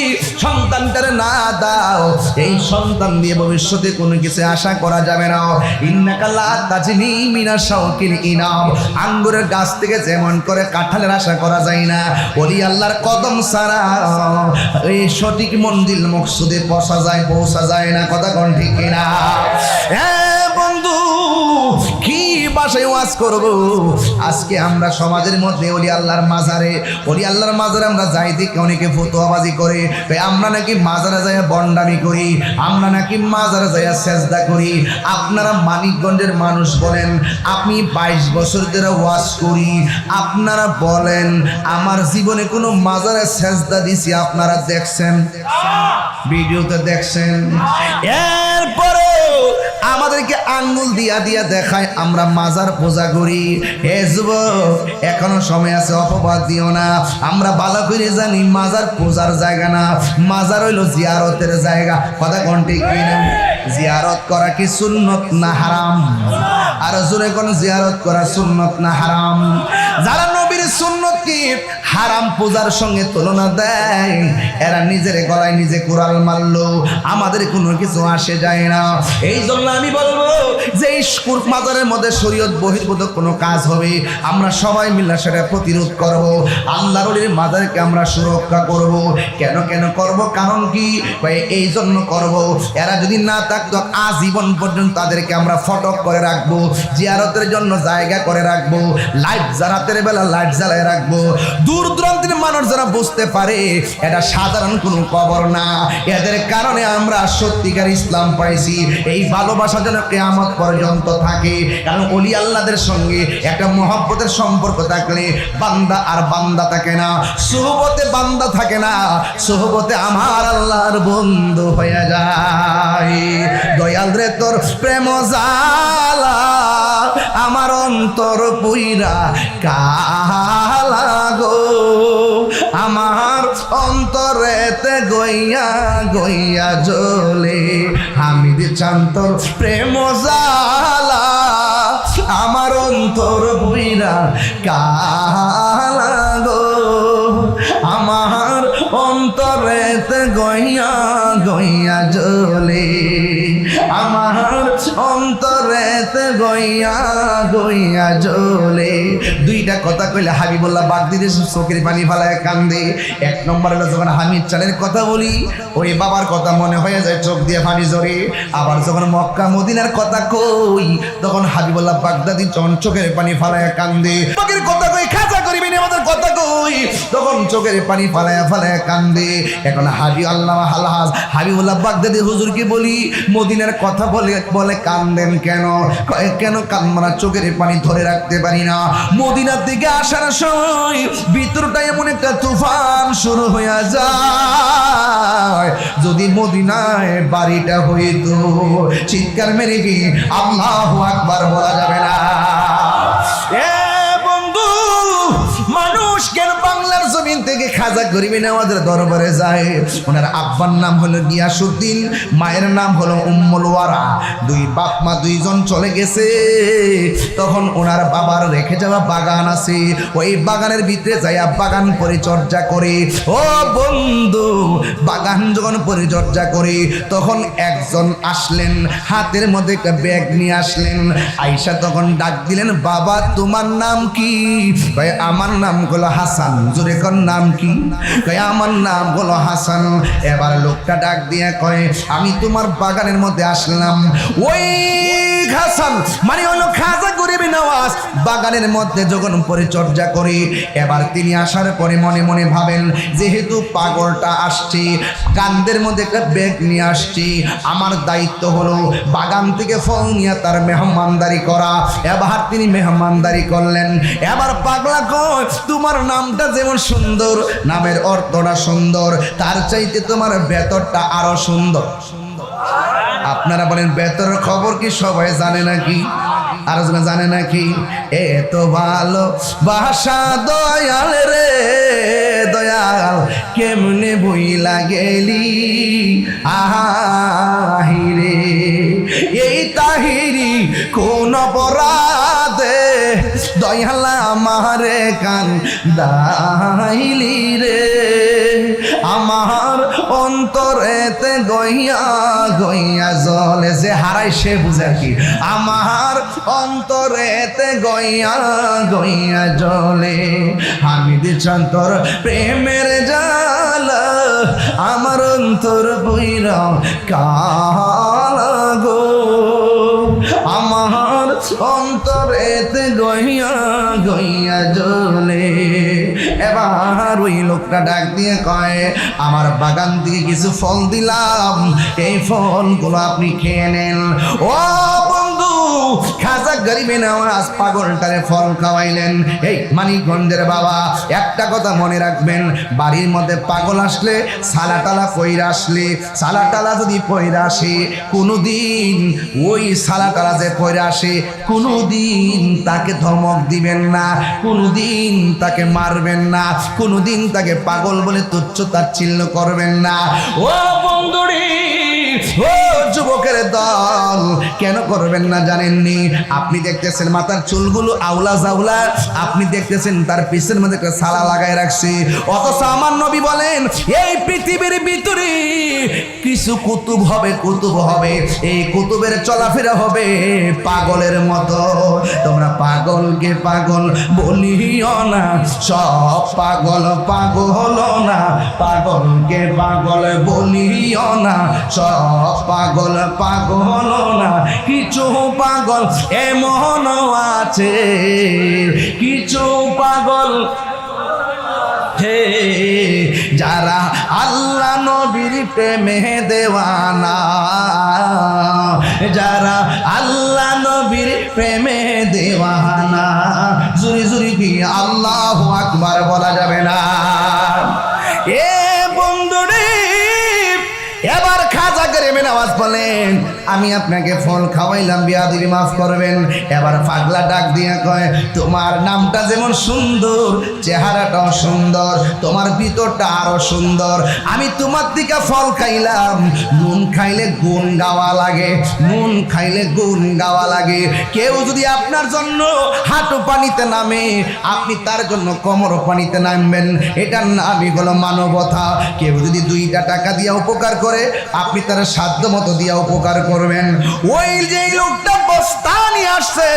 সন্তানটারে না দাও, এই সন্তান দিয়ে ভবিষ্যতে কোনো কিছু আশা করা যাবে না। ইন্নাকা লা তাজনি মিনা শাওকিল ইনাম, আঙ্গুরের গাছ থেকে যেমন করে কাঁঠালের আশা করা যায় না, ওলি আল্লাহর কদম ছাড়া এই সঠিক মন্দির মকসুদে পৌঁছা যায় না। কথা কোন ঠিক কিনা? হ্যাঁ বন্ধু, কি বাসায় ওয়াজ করব? আজকে আমরা সমাজের মধ্যে ওলি আল্লাহর মাজারে আমরা যাই দেখে অনেকে ফতোয়াবাজি করে, আমরা নাকি মাজারে যাই বন্ডামি করি, আমরা নাকি মাজারে যাই সেজদা করি। আপনারা মানিকগঞ্জের মানুষ বলেন, আমি 22 বছর ধরে ওয়াজ করি, আপনারা বলেন আমার জীবনে কোনো মাজারে সেজদা দিছি আপনারা দেখছেন? ভিডিওতে দেখছেন? এরপরে আমাদেরকে আঙ্গুল দিয়া দেখায় আমরা মাজার পূজা করি। হে যুবক, এখনো সময় আছে, অপবাদ দিও না। আমরা ভালো করে জানি মাজার পূজার জায়গা না, মাজার হইল জিয়ারতের জায়গা। কথা কোন ঠিক কিনা? জিয়ারত করা কি সুন্নত না হারাম? আর জোরে কোন জিয়ারত করা সুন্নত না হারাম? যারা নবীর সুন্নতকে হারাম পূজার সঙ্গে তুলনা দেয়, এরা নিজের গলায় নিজে কুড়াল মারলো, আমাদের কোনো কিছু আসে যায় না। এই জন্য আমি বলবো যে এই মাজারের মধ্যে শরীয়ত বহির্ভূত কোনো কাজ হবে, আমরা সবাই মিলে সেটা প্রতিরোধ করব। আল্লাহর ওলির মাজারকে আমরা সুরক্ষা করব। কেন করব? কারণ কি? এই জন্য করব, এরা যদি না থাকতো আজীবন পর্যন্ত তাদেরকে আমরা ফটক করে রাখবো, জিয়ারতের জন্য জায়গা করে রাখবো, লাইট রাতের বেলা লাইট জ্বালায় রাখবো। দূর দূরান্তের মানুষ যারা বুঝতে পারে এটা সাধারণ কোনো কবর না, এদের কারণে আমরা সত্যিকার ইসলাম পাইছি। এই ভালোবাসা যেন কিয়ামত পর্যন্ত থাকে। কারণ ওলি আল্লাহদের সঙ্গে একটা মহব্বতের সম্পর্ক থাকলে বান্দা আর বান্দা থাকে না, সুহবতে বান্দা থাকে না, সুহবতে আমার আল্লাহর বন্ধু হয়ে যায়। দয়াল রে তোর প্রেম জালা আমার অন্তর পুইরা কালা গো, আমার অন্তরেতে গইয়া জ্বলে, আমি চান তোর প্রেম জালা আমার অন্তর পুইরা কালা গো, আমার অন্তরেতে গইয়া জ্বলে, আমার অন্তরেতে গইয়া জ্বলে। দুইটা কথা কইলে হাবিবুল্লাহ বাগদিদের চোখের পানি ফালায় কান্দে। এক নম্বর হলো যখন হামিদ চালের কথা বলি, ওই বাবার কথা মনে হয়ে যায়, চোখ দিয়ে পানি ঝরে। আবার যখন মক্কা মদিনার কথা কই, তখন হাবিবুল্লাহ বাগদাদি চোখের পানি ফালায় কান্দে। বাকির কথা কই, খাজা করিবেন আমাদের কথা কই, তখন চোখের পানি ফালায় কান্দে। এখন হাবিবুল্লাহ বাগদাদি হুজুরকে বলি, মদিনার কথা বলে কান্দেন কেন? কেন কান্না? চোখের পানি ধরে রাখতে পারি না। মদিনার দিকে আসার সময় ভিতরটা এমন একটা তুফান শুরু হয়ে যায়, যদি মদিনায় বাড়িটা হইতো চিৎকার মেরে কি আল্লাহু আকবার বলা যাবে না। মানুষ কেন বাংলার জমিন থেকে খাজা গরিবে নেওয়াজের দরবারে যায়? ওনার আব্বার নাম হলো গিয়াসউদ্দিন, মায়ের নাম হলো উম্মুল ওয়ারা। দুই বাপ মা দুইজন চলে গেছে। তখন ওনার বাবার রেখে যাওয়া বাগান আছে, ওই বাগানের ভিতরে যাইয়া বাগান পরিচর্যা করে। ও বন্ধু, বাগান যখন পরিচর্যা করে তখন একজন আসলেন, হাতের মধ্যে একটা ব্যাগ নিয়ে আসলেন। আয়েশা তখন ডাক দিলেন, বাবা তোমার নাম কি? ভাই আমার নাম হলো হাসান। জোরে কোন নাম কি? কয় আমার নাম হলো হাসান। এবার লোকটা ডাক দিয়ে কয়, আমি তোমার বাগানের মধ্যে আসলাম। ওই হাসান মানে হলো খাজা গরিবে নওয়াজ বাগানের মধ্যে যখন পরিচর্যা করে, এবার তিনি আসার পরে মনে মনে ভাবেন, যেহেতু পাগলটা আসছে, কান্দের মধ্যে একটা ব্যাগ নিয়ে আসছে, আমার দায়িত্ব হলো বাগান থেকে ফল নিয়ে তার মেহমানদারি করা। এবার তিনি মেহমানদারি করলেন। এবার পাগলা কয়, তোমার নামটা যেমন সুন্দর, নামের অর্থটা সুন্দর, তার চাইতে তোমার ভেতরটা আরো সুন্দর। আপনারা বলেন ভেতরের খবর কি সবাই জানে নাকি? আর জানে নাকি এত ভালো বাসা দয়াল রে দয়াল কেমনে বইলা গেলি আহিরে এই তাহিরি কোন অপরাধে দয়াল আমারে কান দাইলি রে আমার অন্তরেতে গইয়া গইয়া জলে যে হারাই সে বুঝে কি আমার অন্তরেতে গইয়া গইয়া জলে আমি দিছান তোর প্রেমের জালা আমার অন্তর বইরা কালা গো আমার অন্তরেতে গইয়া গইয়া জলে এবার ওই লোকটা ডাক দিয়ে কয় আমার বাগান থেকে কিছু ফল দিলাম এই ফলগুলো আপনি খেয়ে নেন ও বন্ধু খাজা গরিবে নওয়াজ পাগলটারে ফল খাওয়াইলেন এই মানিকগঞ্জের বাবা একটা কথা মনে রাখবেন বাড়ির মধ্যে পাগল আসলে সালাটালা কইরা আসলে সালাটালা যদি পয়রা আসে কোনোদিন ওই সালাটালা যে পয়রা আসে কোনোদিন তাকে ধমক দিবেন না কোনোদিন তাকে মারবেন না কোনোদিন তাকে পাগল বলে তুচ্ছ তাচ্ছিল্য করবেন না ও বন্ধুরি ও যুবকের দল কেন করবেন না জানেননি আপনি দেখতেছেন মাথার চুলগুলো আউলা জাউলা আপনি দেখতেছেন তার পিছের মধ্যে একটা সালা লাগায় রাখছে অথচ আমার নবী বলেন এই পৃথিবীর ভিতরে কিছু কুতুব হবে এই কুতুবের চলাফেরা হবে পাগলের মতো তোমরা পাগলকে পাগল বলিও না সব পাগল পাগল না পাগলকে পাগল বলিও না সব পাগল পাগল না কিছু পাগল এমন আছে কিছু পাগল হে যারা আল্লাহ নবীর প্রেমে দেওয়ানা যারা আল্লাহ নবীর প্রেমে দেওয়ানা জুরি জুরি কি আল্লাহু আকবার বলা যাবে না এ বন্ধুরে এবার খাজা গরিবে নওয়াজ বলেন আমি আপনাকে ফল খাওয়াইলাম বিয়াদবি মাফ করবেন এবার পাগলা ডাক দিয়ে কয় তোমার নামটা যেমন সুন্দর চেহারাটাও সুন্দর তোমার ভিতরটা আরো সুন্দর আমি তোমার দিকে ফল খাইলাম নুন খাইলে গুণ গাওয়া লাগে নুন খাইলে গুণ গাওয়া লাগে কেউ যদি আপনার জন্য হাঁটু পানিতে নামে আপনি তার জন্য কোমর পানিতে নামবেন এটার নামই হলো মানবতা কেউ যদি 2টা টাকা দিয়ে উপকার করে আপনি তার সাধ্য মতো দিয়া উপকার করবেন ওই যে লোকটা বস্তা নিয়ে আসছে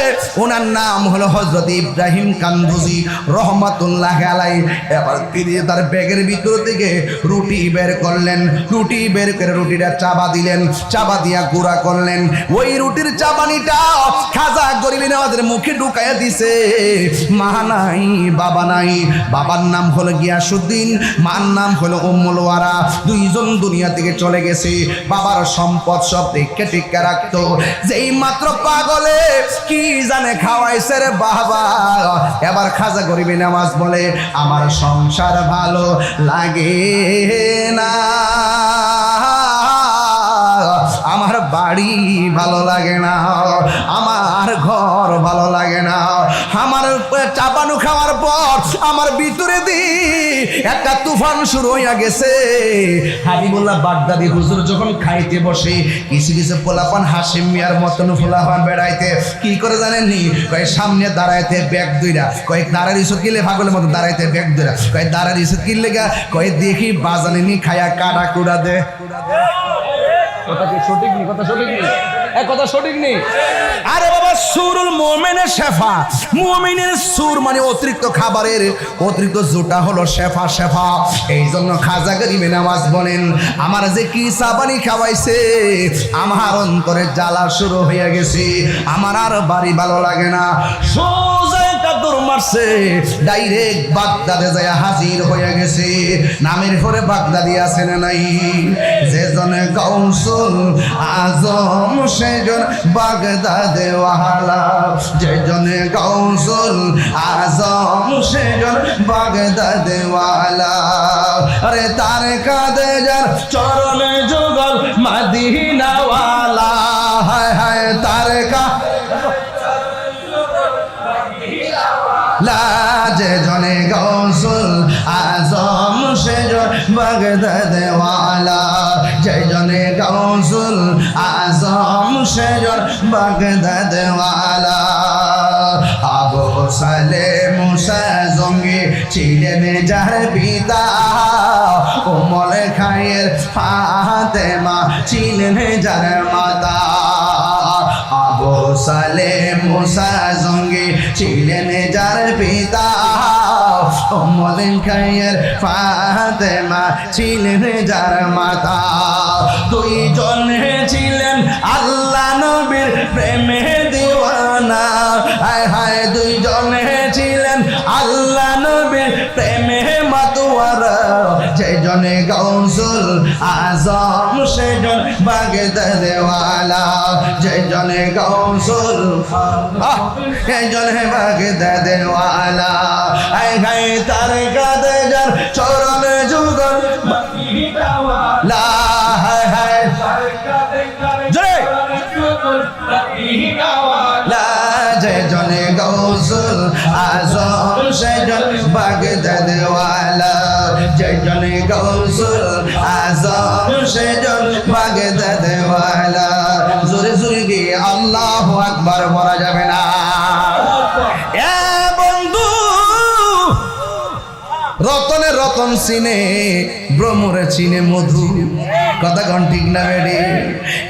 ওনার নাম হলো হযরত ইব্রাহিম কান্দুজি রহমাতুল্লাহ আলাইহি এবার তিনি তার ব্যাগের ভিতর থেকে রুটি বের করলেন রুটি বের করে রুটিটা চাবা দিলেন চাবা দিয়া গুঁড়া করলেন ওই রুটির চাবানিটা খাজা গরিবে নওয়াজের মুখে ঢুকাইয়া দিছে মা নাই বাবা নাই বাবার নাম হলো গিয়াসউদ্দিন মার নাম হলো উম্মুল ওয়ারা দুইজন দুনিয়া থেকে চলে গেছে বাবার সম্পদ সব টিকে টিকে রাখতো যেই মাত্র পাগলে কি জানে খাওয়াইছে রে বাবা এবার খাজা গরিবে নওয়াজ বলে আমার সংসার ভালো লাগে না আমার বাড়ি ভালো লাগে না আমার ঘর ভালো লাগে না আমার চাপানু খাওয়ার পর আমার ভিতরে দি একটা তুফান শুরু হইয়া গেছে হাবিবুল্লাহ বাগদাদি হুজুর যখন খাইতে বসে কিছু কিছু পোলাপান হাশিম মিয়ার মতন পোলাপান বেড়াইতে কি করে জানেননি কয় সামনে দাঁড়াইতে ব্যাগ দুইরা কয়েক দাঁড়ার ইসো কিলে পাগলের মতো দাঁড়াইতে ব্যাগ দুইরা কয় দাঁড়ার ইসো কিনলে গা কয় দেখি বাজানি খায়া কাটা কুড়া দে কথা কি সঠিক নেই কথা সঠিক নেই কথা সঠিক নেই আরে বাবা সুরুল মুমিনের শেফা মুমিনের সুর মানে অতিরিক্ত খাবারের অতিরিক্ত জোটা হলো শেফা শেফা এই জন্য খাজা গরিবে নওয়াজ বলেন আমার যে কি সাবানি খাওয়াইছে আমার অন্তরে জ্বালা শুরু হয়ে গেছে আমার আর বাড়ি ভালো লাগে না সোজা একটা দৌড় মারছে ডাইরেক্ট বাগদাদে যায় হাজির হয়ে গেছে নামের পরে বাগদাদি আছে না নাই যে জনে গাউসুল আজম সেজন বাগদাদে ওয়ালা যে জনে গাউসুল আজম সেজন বাগদাদে ওয়ালা আরে তার কাঁধে যার চরণে যুগল মদিনা ওয়ালা হায় হায় তার কা বাগদাদ ওয়ালা যেজনে গাউসুল আজম সেজন বাগদাদ ওয়ালা আবু সালেহ মুসা জঙ্গি ছিলেন যার পিতা উম্মুল খায়ের ফাতেমা ছিলেন যার মাতা আবু সালেহ মুসা জঙ্গি ছিলেন যার পিতা উম্মুল খায়ের ফাতেমা ছিলেন যার মাতা দুইজনে ছিলেন আল্লাহ নবীর প্রেমে দিওয়ানা হায় হায় দুইজনে ছিলেন আল্লাহ নবীর প্রেমে মাতোয়ারা যেজনে গাউসুল আজম সেজন বাগদাদ ওয়ালা যেজনে গাউসুল যেজনে বাগদাদ ওয়ালা হায় হায় তার কাঁধে যার চরণ যুগল লা হায় হায় জয় লা যেজনে গাউসুল আজম সেজন বাগদাদ ওয়ালা যেজনে গাউসুল আজম সেজন বাগদাদ ওয়ালা জোরে জোরে গিয়ে আল্লাহু আকবার বলা যাবে না এ বন্ধু রতনে রতন চিনে ভ্রমরে চিনে মধু কথা কোন ঠিক না বেডি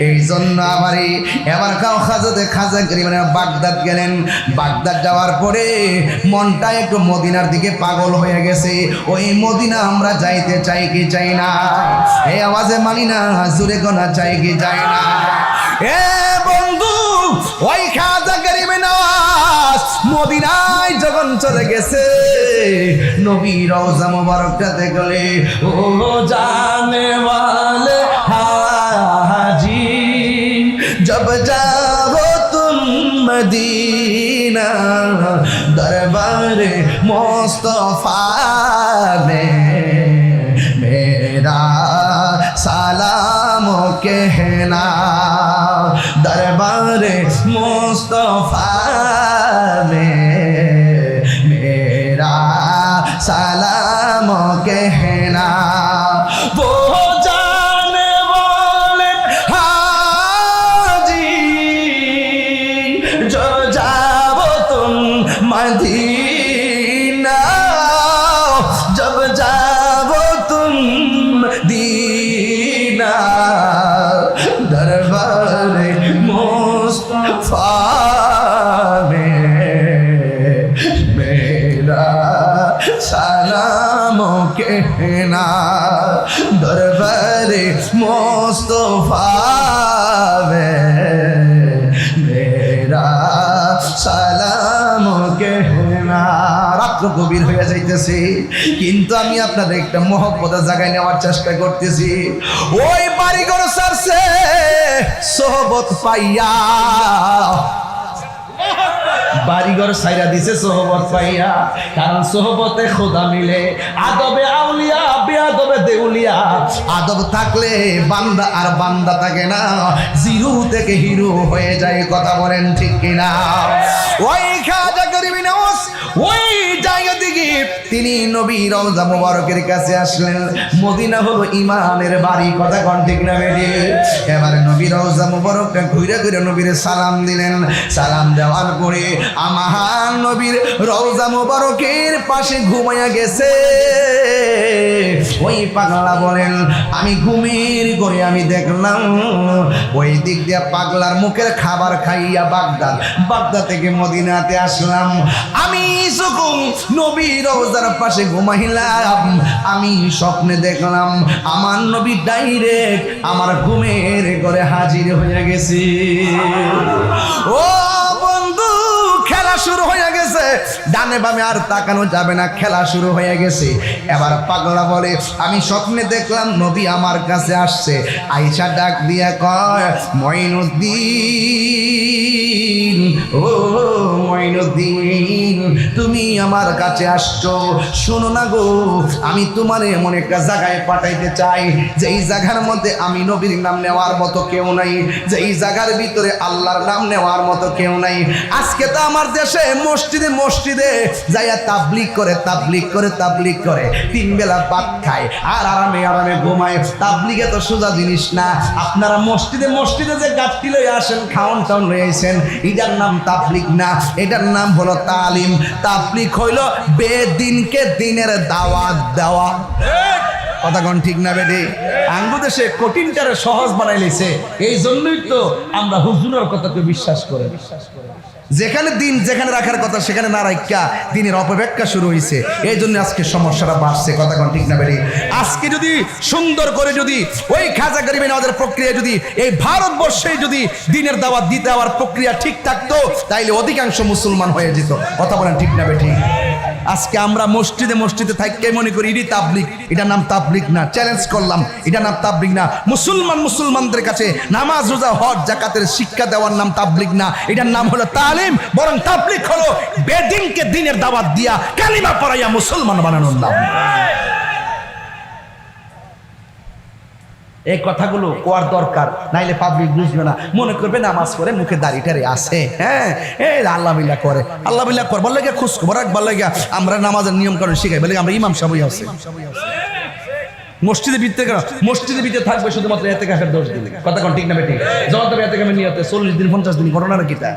এই জন্য আমারই এবার খাও খাজাতে খাজা করি মানে বাগদাদ গেলেন বাগদাদ যাওয়ার পরে মনটা একটু মদিনার দিকে পাগল হয়ে গেছে ওই মদিনা আমরা যাইতে চাই কি চাই না এই আওয়াজে মানি না জুরে গোনা চাই কি চাই না এ বন্ধু ওই খাজা গরিব নওয়াজ মদিনায় যখন চলে গেছে নবী রওজা মুবারকটাতে গেলে ও জানে वाले हाजी जब जाओ तुम मदीना दरबार मुस्तफा में मेरा सलाम कहना दरबार मुस्तफा में मेरा सलाम कहना वो जाने वाले हाजी जो जाओ तुम मदीना जब जाओ तुम मदीना दरबार मुस्तफा में मेरा सलाम कहना दरबार मुस्तफा में मेरा সালাম कहना রাত্র গভীর হয়ে যাইতেছে কিন্তু আমি আপনাদের একটা মহব্বতের জায়গায় নেওয়ার চেষ্টা করতেছি ওই বাড়িঘর সারছে সোহবত পাইয়া বাড়িঘর সাইরা দিছে সোহবত পাইয়া কারণ সোহবতে খোদা মিলে আদবে আউলিয়া বেআদবে দেউলিয়া আদব থাকলে বান্দা আর বান্দা থাকে না জিরো থেকে হিরো হয়ে যায় কথা বলেন ঠিক কিনা ওই খাজা গরিব নওয়াজ ওই জায়গা থেকে তিনি নবী রওজা মুবারকের কাছে আসলেন মদিনা হলো ইমানের বাড়ি কথা কোন ঠিক না বেডি এবারে নবী রওজা মুবারকটা ঘুরে ঘুরে নবীর সালাম দিলেন সালাম দেওয়ার পরে আমার নবীর রওজা মুবারকের পাশে ঘুমায়া গেছে ওই পাগলা বলেন আমি ঘুমের করে আমি দেখলাম ওই দিক দিয়ে পাগলার মুখের খাবার খাইয়া বাগদাদ থেকে মদিনাতে আসলাম আমি যখন নবী রওজার পাশে ঘুমাইলাম আমি স্বপ্নে দেখলাম আমার নবী ডাইরেক্ট আমার ঘুমের ঘরে হাজির হয়ে গেছে ও বন্ধু খেলা শুরু হয়ে গেছে ডানে বামে আর তাকানো যাবে না খেলা শুরু হয়ে গেছে এবার পাগলা বলে আমি স্বপ্নে দেখলাম নবী আমার কাছে আসছে আয়েশা ডাক দিয়া কয় মঈনুদ্দিন ও মঈনুদ্দিন তুমি আমার কাছে আসছো শোনো না গো আমি তোমার এমন একটা জায়গায় পাঠাইতে চাই যেই জায়গার মধ্যে আমি নবীর নাম নেওয়ার মতো কেউ নাই যেই জায়গার ভিতরে আল্লাহর নাম নেওয়ার মতো কেউ নাই আজকে তো আমার দেশে মসজিদে মসজিদে যাইয়া তাবলিগ করে 3 বেলা ভাত খায় আর আরামে আরামে ঘুমায়। তাবলিগে তো সোজা জিনিস না। আপনারা মসজিদে মসজিদে যে গাছটি লয়ে আসেন, খাওন টাউন লয়ে আসেন, এটার নাম তাবলিগ না, এটার নাম হলো তালিম। তাবলিগ হইল বেদিনকে দিনের দাওয়াত দেওয়া। কথা কোন ঠিক না বেডি? আঙ্গু দেশে কঠিনটারে সহজ বানাই লেছে। এই জন্যই তো আমরা হুজুরের কথাকে বিশ্বাস করি। যেখানে দিন যেখানে রাখার কথা সেখানে না রাখা দিনের অপব্যাখ্যা শুরু হয়েছে। এই জন্য আজকে সমস্যাটা বাড়ছে। কথা কোন ঠিক না বেডি? আজকে যদি সুন্দর করে যদি ওই খাজা গরিবে নওয়াজের প্রক্রিয়া যদি এই ভারতবর্ষে যদি দিনের দাওয়াত দিতে হওয়ার প্রক্রিয়া ঠিক থাকতো, তাইলে অধিকাংশ মুসলমান হয়ে যেত। কথা বলেন ঠিক না বেঠি? আজকে আমরা মসজিদে মসজিদে থাকতে মনে করি এটি তাবলিগ। এটার নাম তাবলিগ না। চ্যালেঞ্জ করলাম, এটার নাম তাবলিগ না। মুসলমানদের কাছে নামাজ রোজা হজ যাকাতের শিক্ষা দেওয়ার নাম তাবলিগ না, এটার নাম হলো তালিম। বরং তাবলিগ হলো বেদিনকে দিনের দাওয়াত দিয়া কালিমা পড়াইয়া মুসলমান বানানোর নাম। এই কথাগুলো কোয়ার দরকার, নাইলে পাবলিক বুঝবে না, মনে করবে নামাজ করে মুখে দাড়িটারে আছে। হ্যাঁ, এই আল্লাহ বিল্লাহ করে, আল্লাহ বিল্লাহ করে বললে গিয়া খুশ খবর রাখবার লাগে আমরা নামাজের নিয়ম কানুন শিখাই বলে আমরা ইমাম সাহেবই আছে। মসজিদের ভিতরে কেন? মসজিদের ভিতরে থাকবে শুধুমাত্র ইতিকাফের দোষ দিলে। কথা কোন ঠিক না বেটি? যখন তবে ইতিকাফের নিয়তে 40 দিন 50 দিন ঘটনার কিটা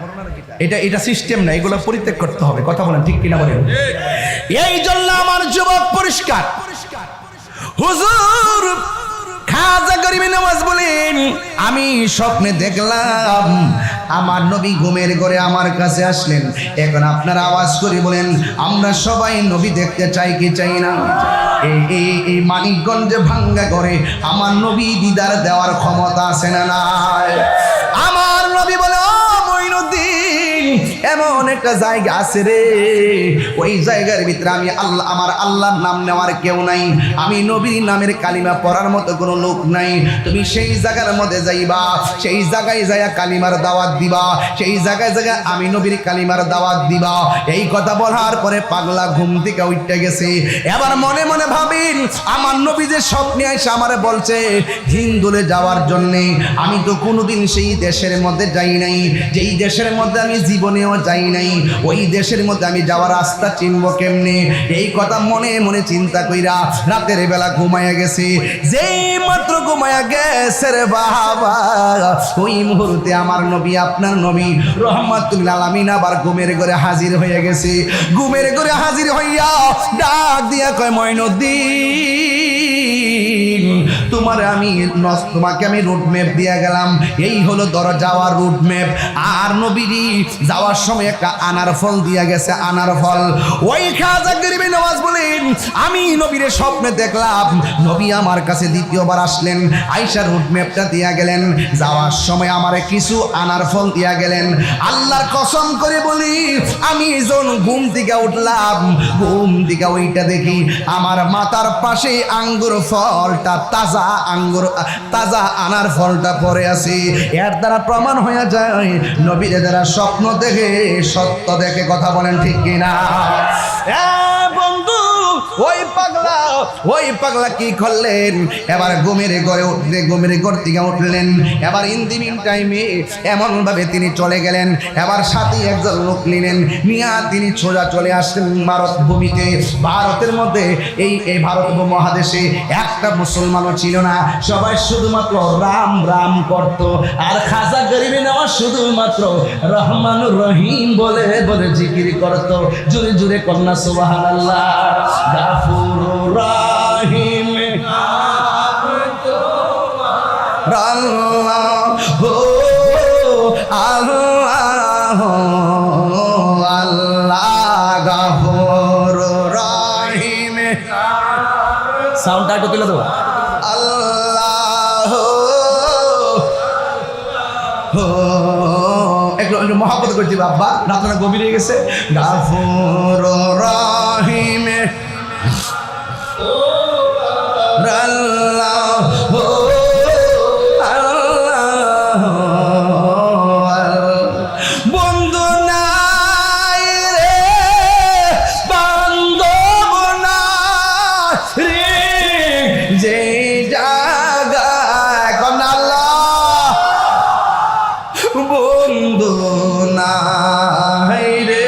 এটা সিস্টেম না, এগুলো পরিত্যাগ করতে হবে। কথা বলেন ঠিক কিনা বলেন? এই জন্য আমার যুবক পরিষ্কার, হুজুর খাজা গরিবে নওয়াজ বলেন, আমি স্বপ্নে দেখলাম আমার নবী ঘুমের ঘরে আমার কাছে আসলেন। এখন আপনারা আওয়াজ করে বলেন, আমরা সবাই নবী দেখতে চাই কি চাই না? এই মানিকগঞ্জে ভাঙ্গা করে আমার নবী দিদার দেওয়ার ক্ষমতা আছে না নাই? আমার নবী বলে, ও মঈনুদ্দিন, এমন একটা জায়গা আছে রে, ওই জায়গার ভিতরে আমি আল্লাহ, আমার আল্লাহর নাম নেওয়ার কেউ নাই, আমি নবীর নামের কালিমা পড়ার মতো কোনো লোক নাই। তুমি সেই জায়গার মধ্যে যাইবা, সেই জায়গায় যাইয়া কালিমার দাওয়াত দিবা, সেই জায়গায় জায়গায় আমি নবীর কালিমার দাওয়াত দিবা। এই কথা বলার পরে পাগলা ঘুম থেকে উঠতে গেছে। এবার মনে মনে ভাবিন, আমার নবী যে স্বপ্নে এসে আমারে বলছে হিন্দুলে যাওয়ার জন্যে, আমি তো কোনোদিন সেই দেশের মধ্যে যাই নাই, যেই দেশের মধ্যে আমি জীবনেও যাই নাই, ওই দেশের মধ্যে আমি যাওয়ার রাস্তা চিনব কেমনে? এই কথা মনে মনে চিন্তা কইরা রাতের বেলা ঘুমায়া গেছে। যেই মাত্র ঘুমায়া গেছে রে বাবা, ওই মুহূর্তে আমার নবী, আপনার নবী রহমাতুল আলামিন আবার ঘুমের ঘরে হাজির হয়ে গেছে। ঘুমের ঘরে হাজির হইয়া ডাক দিয়া কয়, মঈনুদ্দিন, তোমাকে আমি রুট ম্যাপ দিয়ে গেলাম, এই হলো ধরো যাওয়ার রুট ম্যাপ। আর নবীরই যাওয়ার সময় একটা আনার ফল দিয়া গেছে, আনার ফল। ওই খাজা গরিবে নওয়াজ বলেন, আমি নবীর স্বপ্নে দেখলাম, নবী আমার কাছে দ্বিতীয়বার আসলেন, আইসা রুট ম্যাপটা দিয়া গেলেন, যাওয়ার সময় আমারে কিছু আনার ফল দিয়া গেলেন। আল্লাহর কসম করে বলি, আমি যখন ঘুম থেকে উঠলাম, ঘুম থেকে ওইটা দেখি আমার মাথার পাশে আঙ্গুর ফলটা, তাজা আঙ্গুর, তাজা আনার ফলটা পড়ে আছে। এর দ্বারা প্রমাণ হয়ে যায় নবীর দ্বারা স্বপ্ন দেখে সত্য দেখে। কথা বলেন ঠিক কিনা? বন্ধু, ওই পাগলা কি করলেন? এবার ঘুমের ঘরে উঠলে, ঘুমের ঘর থেকে উঠলেন। এবার ইন্দিমিন টাইমে এমন ভাবে তিনি চলে গেলেন। এবার সাথে একজন লোক নিলেন, নিয়া তিনি সোজা চলে আসলেন ভারত ভূমিতে। ভারতের মধ্যে এই ভারত মহাদেশে একটা মুসলমানও ছিল না, সবাই শুধুমাত্র রাম রাম করত। আর খাজা গরিবে নওয়াজ শুধুমাত্র রহমানুর রহিম বলে বলে জিকির করত। জুড়ে জুড়ে কন্যা সুবহানাল্লাহ। গাফুরুর রহিম আল্লাহ আল্লাহ গাফুরুর রহিম। সাউন্ডটা একটু তুলে দেবো। আল্লাহ একটু মহাব্বত করছি বাবা, রাতটা গভীর হয়ে গেছে। গাফুরুর রহিম বন্ধু নাই রে, বান্ধব নাই রে, যে জায়গায় কোন আল্লাহ বন্ধু নাই রে,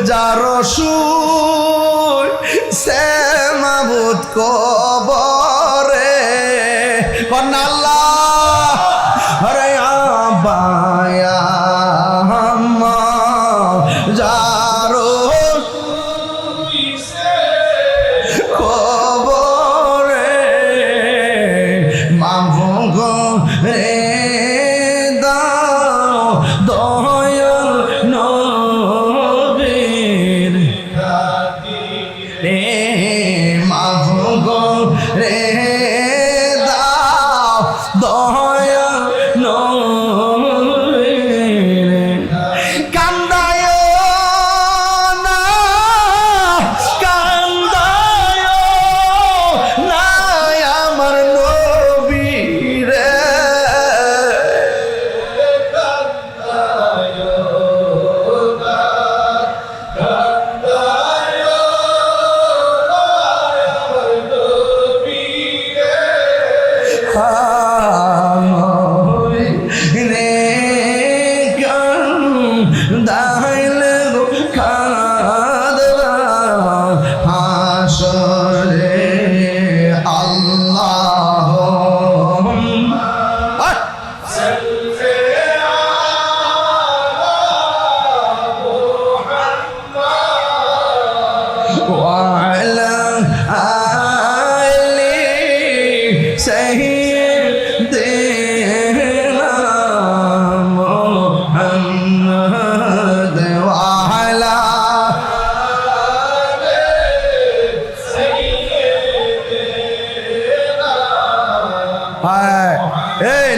যার সুর সে মাবুদ কবরে কন্যা আল্লাহ আরে আবায়া আম্মা যার কবরে মাবুদ রে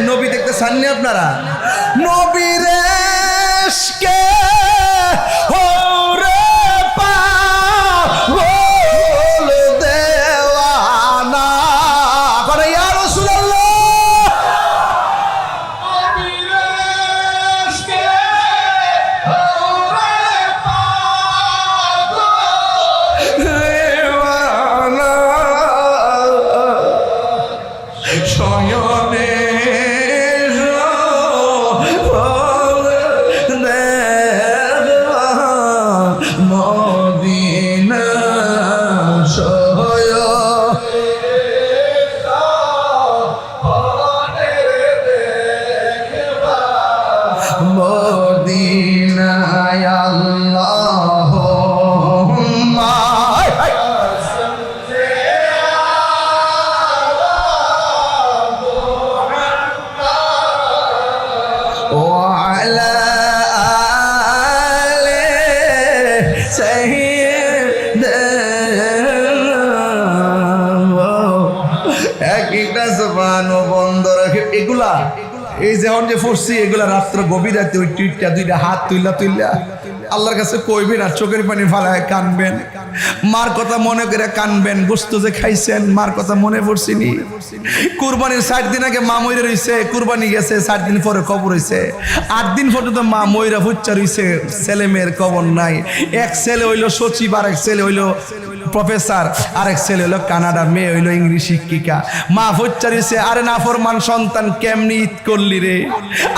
নবী দেখতে চাননি আপনারা? নবীর ইশকে ওরে পাগল দেওয়ানা করে ইয়া রাসূলুল্লাহ। নবীর ইশকে ওরে পাগল দেওয়ানা শয়নে মদিনায় আল্লাহুম্মা ওয়া আলা আলি সাইয়্যিদিনা। একটা জবান বন্ধ রাখে। এগুলা এই যেমন যে পড়ছি এগুলা রাত্র গভীর রাতে ওই টিটটা দুইটা হাত তুইলা আল্লাহর কাছে কইবেন আর চোখের পানি ফালায় কানবেন। মার কথা মনে করে কানবেন। গোস্ত যে খাইছেন মার কথা মনে পড়ছিনি। কুরবানির 60 দিন আগে মা মইরা রইছে, কুরবানি গেছে 60 দিন পরে কবর হইছে। 8 দিন পর্যন্ত মা মইরা ফুচ্চা রইছে, ছেলে মেয়ের কবর নাই। এক ছেলে হইলো সচিব, আর এক ছেলে হইলো প্রফেসর, আরেক ছেলে হলো কানাডার, মেয়ে হইলো ইংলিশ শিক্ষিকা। মা ফুচ্চা রইছে। আরে নাফরমান সন্তান কেমনি ঈদ করলি রে?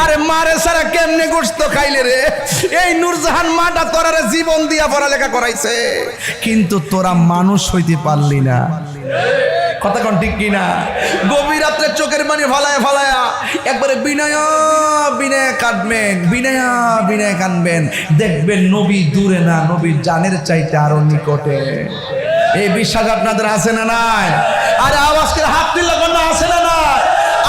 আরে মারে সারা কেমনে গোস্ত খাইলে রে? এই নূরজাহান মাটা তোরারে জীবন দিয়া পড়ালেখা করাইছে, কিন্তু তোরা মানুষ হইতে পারলি না। কথা কোন ঠিক কিনা? গভীর রাত্রে চোখের পানি ফালায়া ফালায়া একবারে বিনয় কাঁদবেন, বিনয় কাঁদবেন। দেখবেন নবী দূরে না, নবীর জানের চাইতে আরো নিকটে। এই বিশ্বাস আপনাদের আছে না নাই? আরে আওয়াজ করে হাত তুললে কোন আছে না নাই?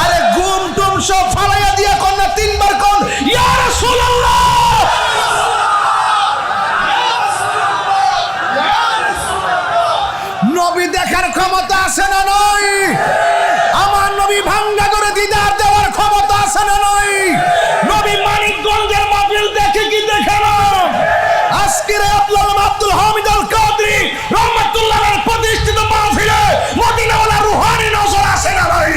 আরে ঘুম টুম সব ফালাইয়া দিয়া কোন না 3 বার কোন ইয়া রাসূলুল্লাহ। নবী দেখার ক্ষমতা আছে না নয়? আমার নবী ভাঙ্গা করে দিদার দেওয়ার ক্ষমতা আছে না নয়? নবী মানিকগঞ্জের মাহফিল দেখে কি দেখে না? আজকের আব্দুল হামিদ আল কাদরি রহমাতুল্লাহর প্রতিষ্ঠিত মাহফিলে মদিনাওয়ালা রুহানি নজর আসে না নয়?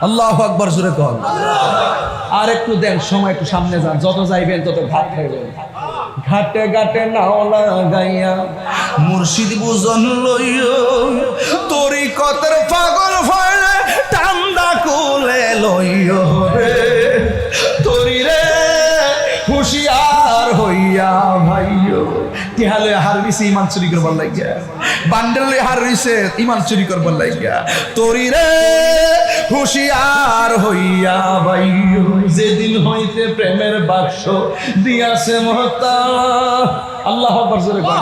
আল্লাহু আকবার জোরে কর। আর একটু দেন সময়, একটু সামনে যান, যত যাইবেন তত ভাত খাইবেন। ঘাটে ঘাটে নাও লাগাইয়া মুর্শিদ বুঝন লইও তরিকতের পাগল হইলে টান্দা কুলে লইও রে তরি রে হুশিয়ার হইয়া ভাইও তিহালে হার দিছে ইমান চুরি করবার লাগিয়া বান্ডেলে হার দিছে ইমান চুরি করবার লাগিয়া তরি রে হুশিয়ার হইয়া ভাইও যেদিন হইতে প্রেমের বাক্স দিয়াছে মহতা আল্লাহ আকবার জোরে কর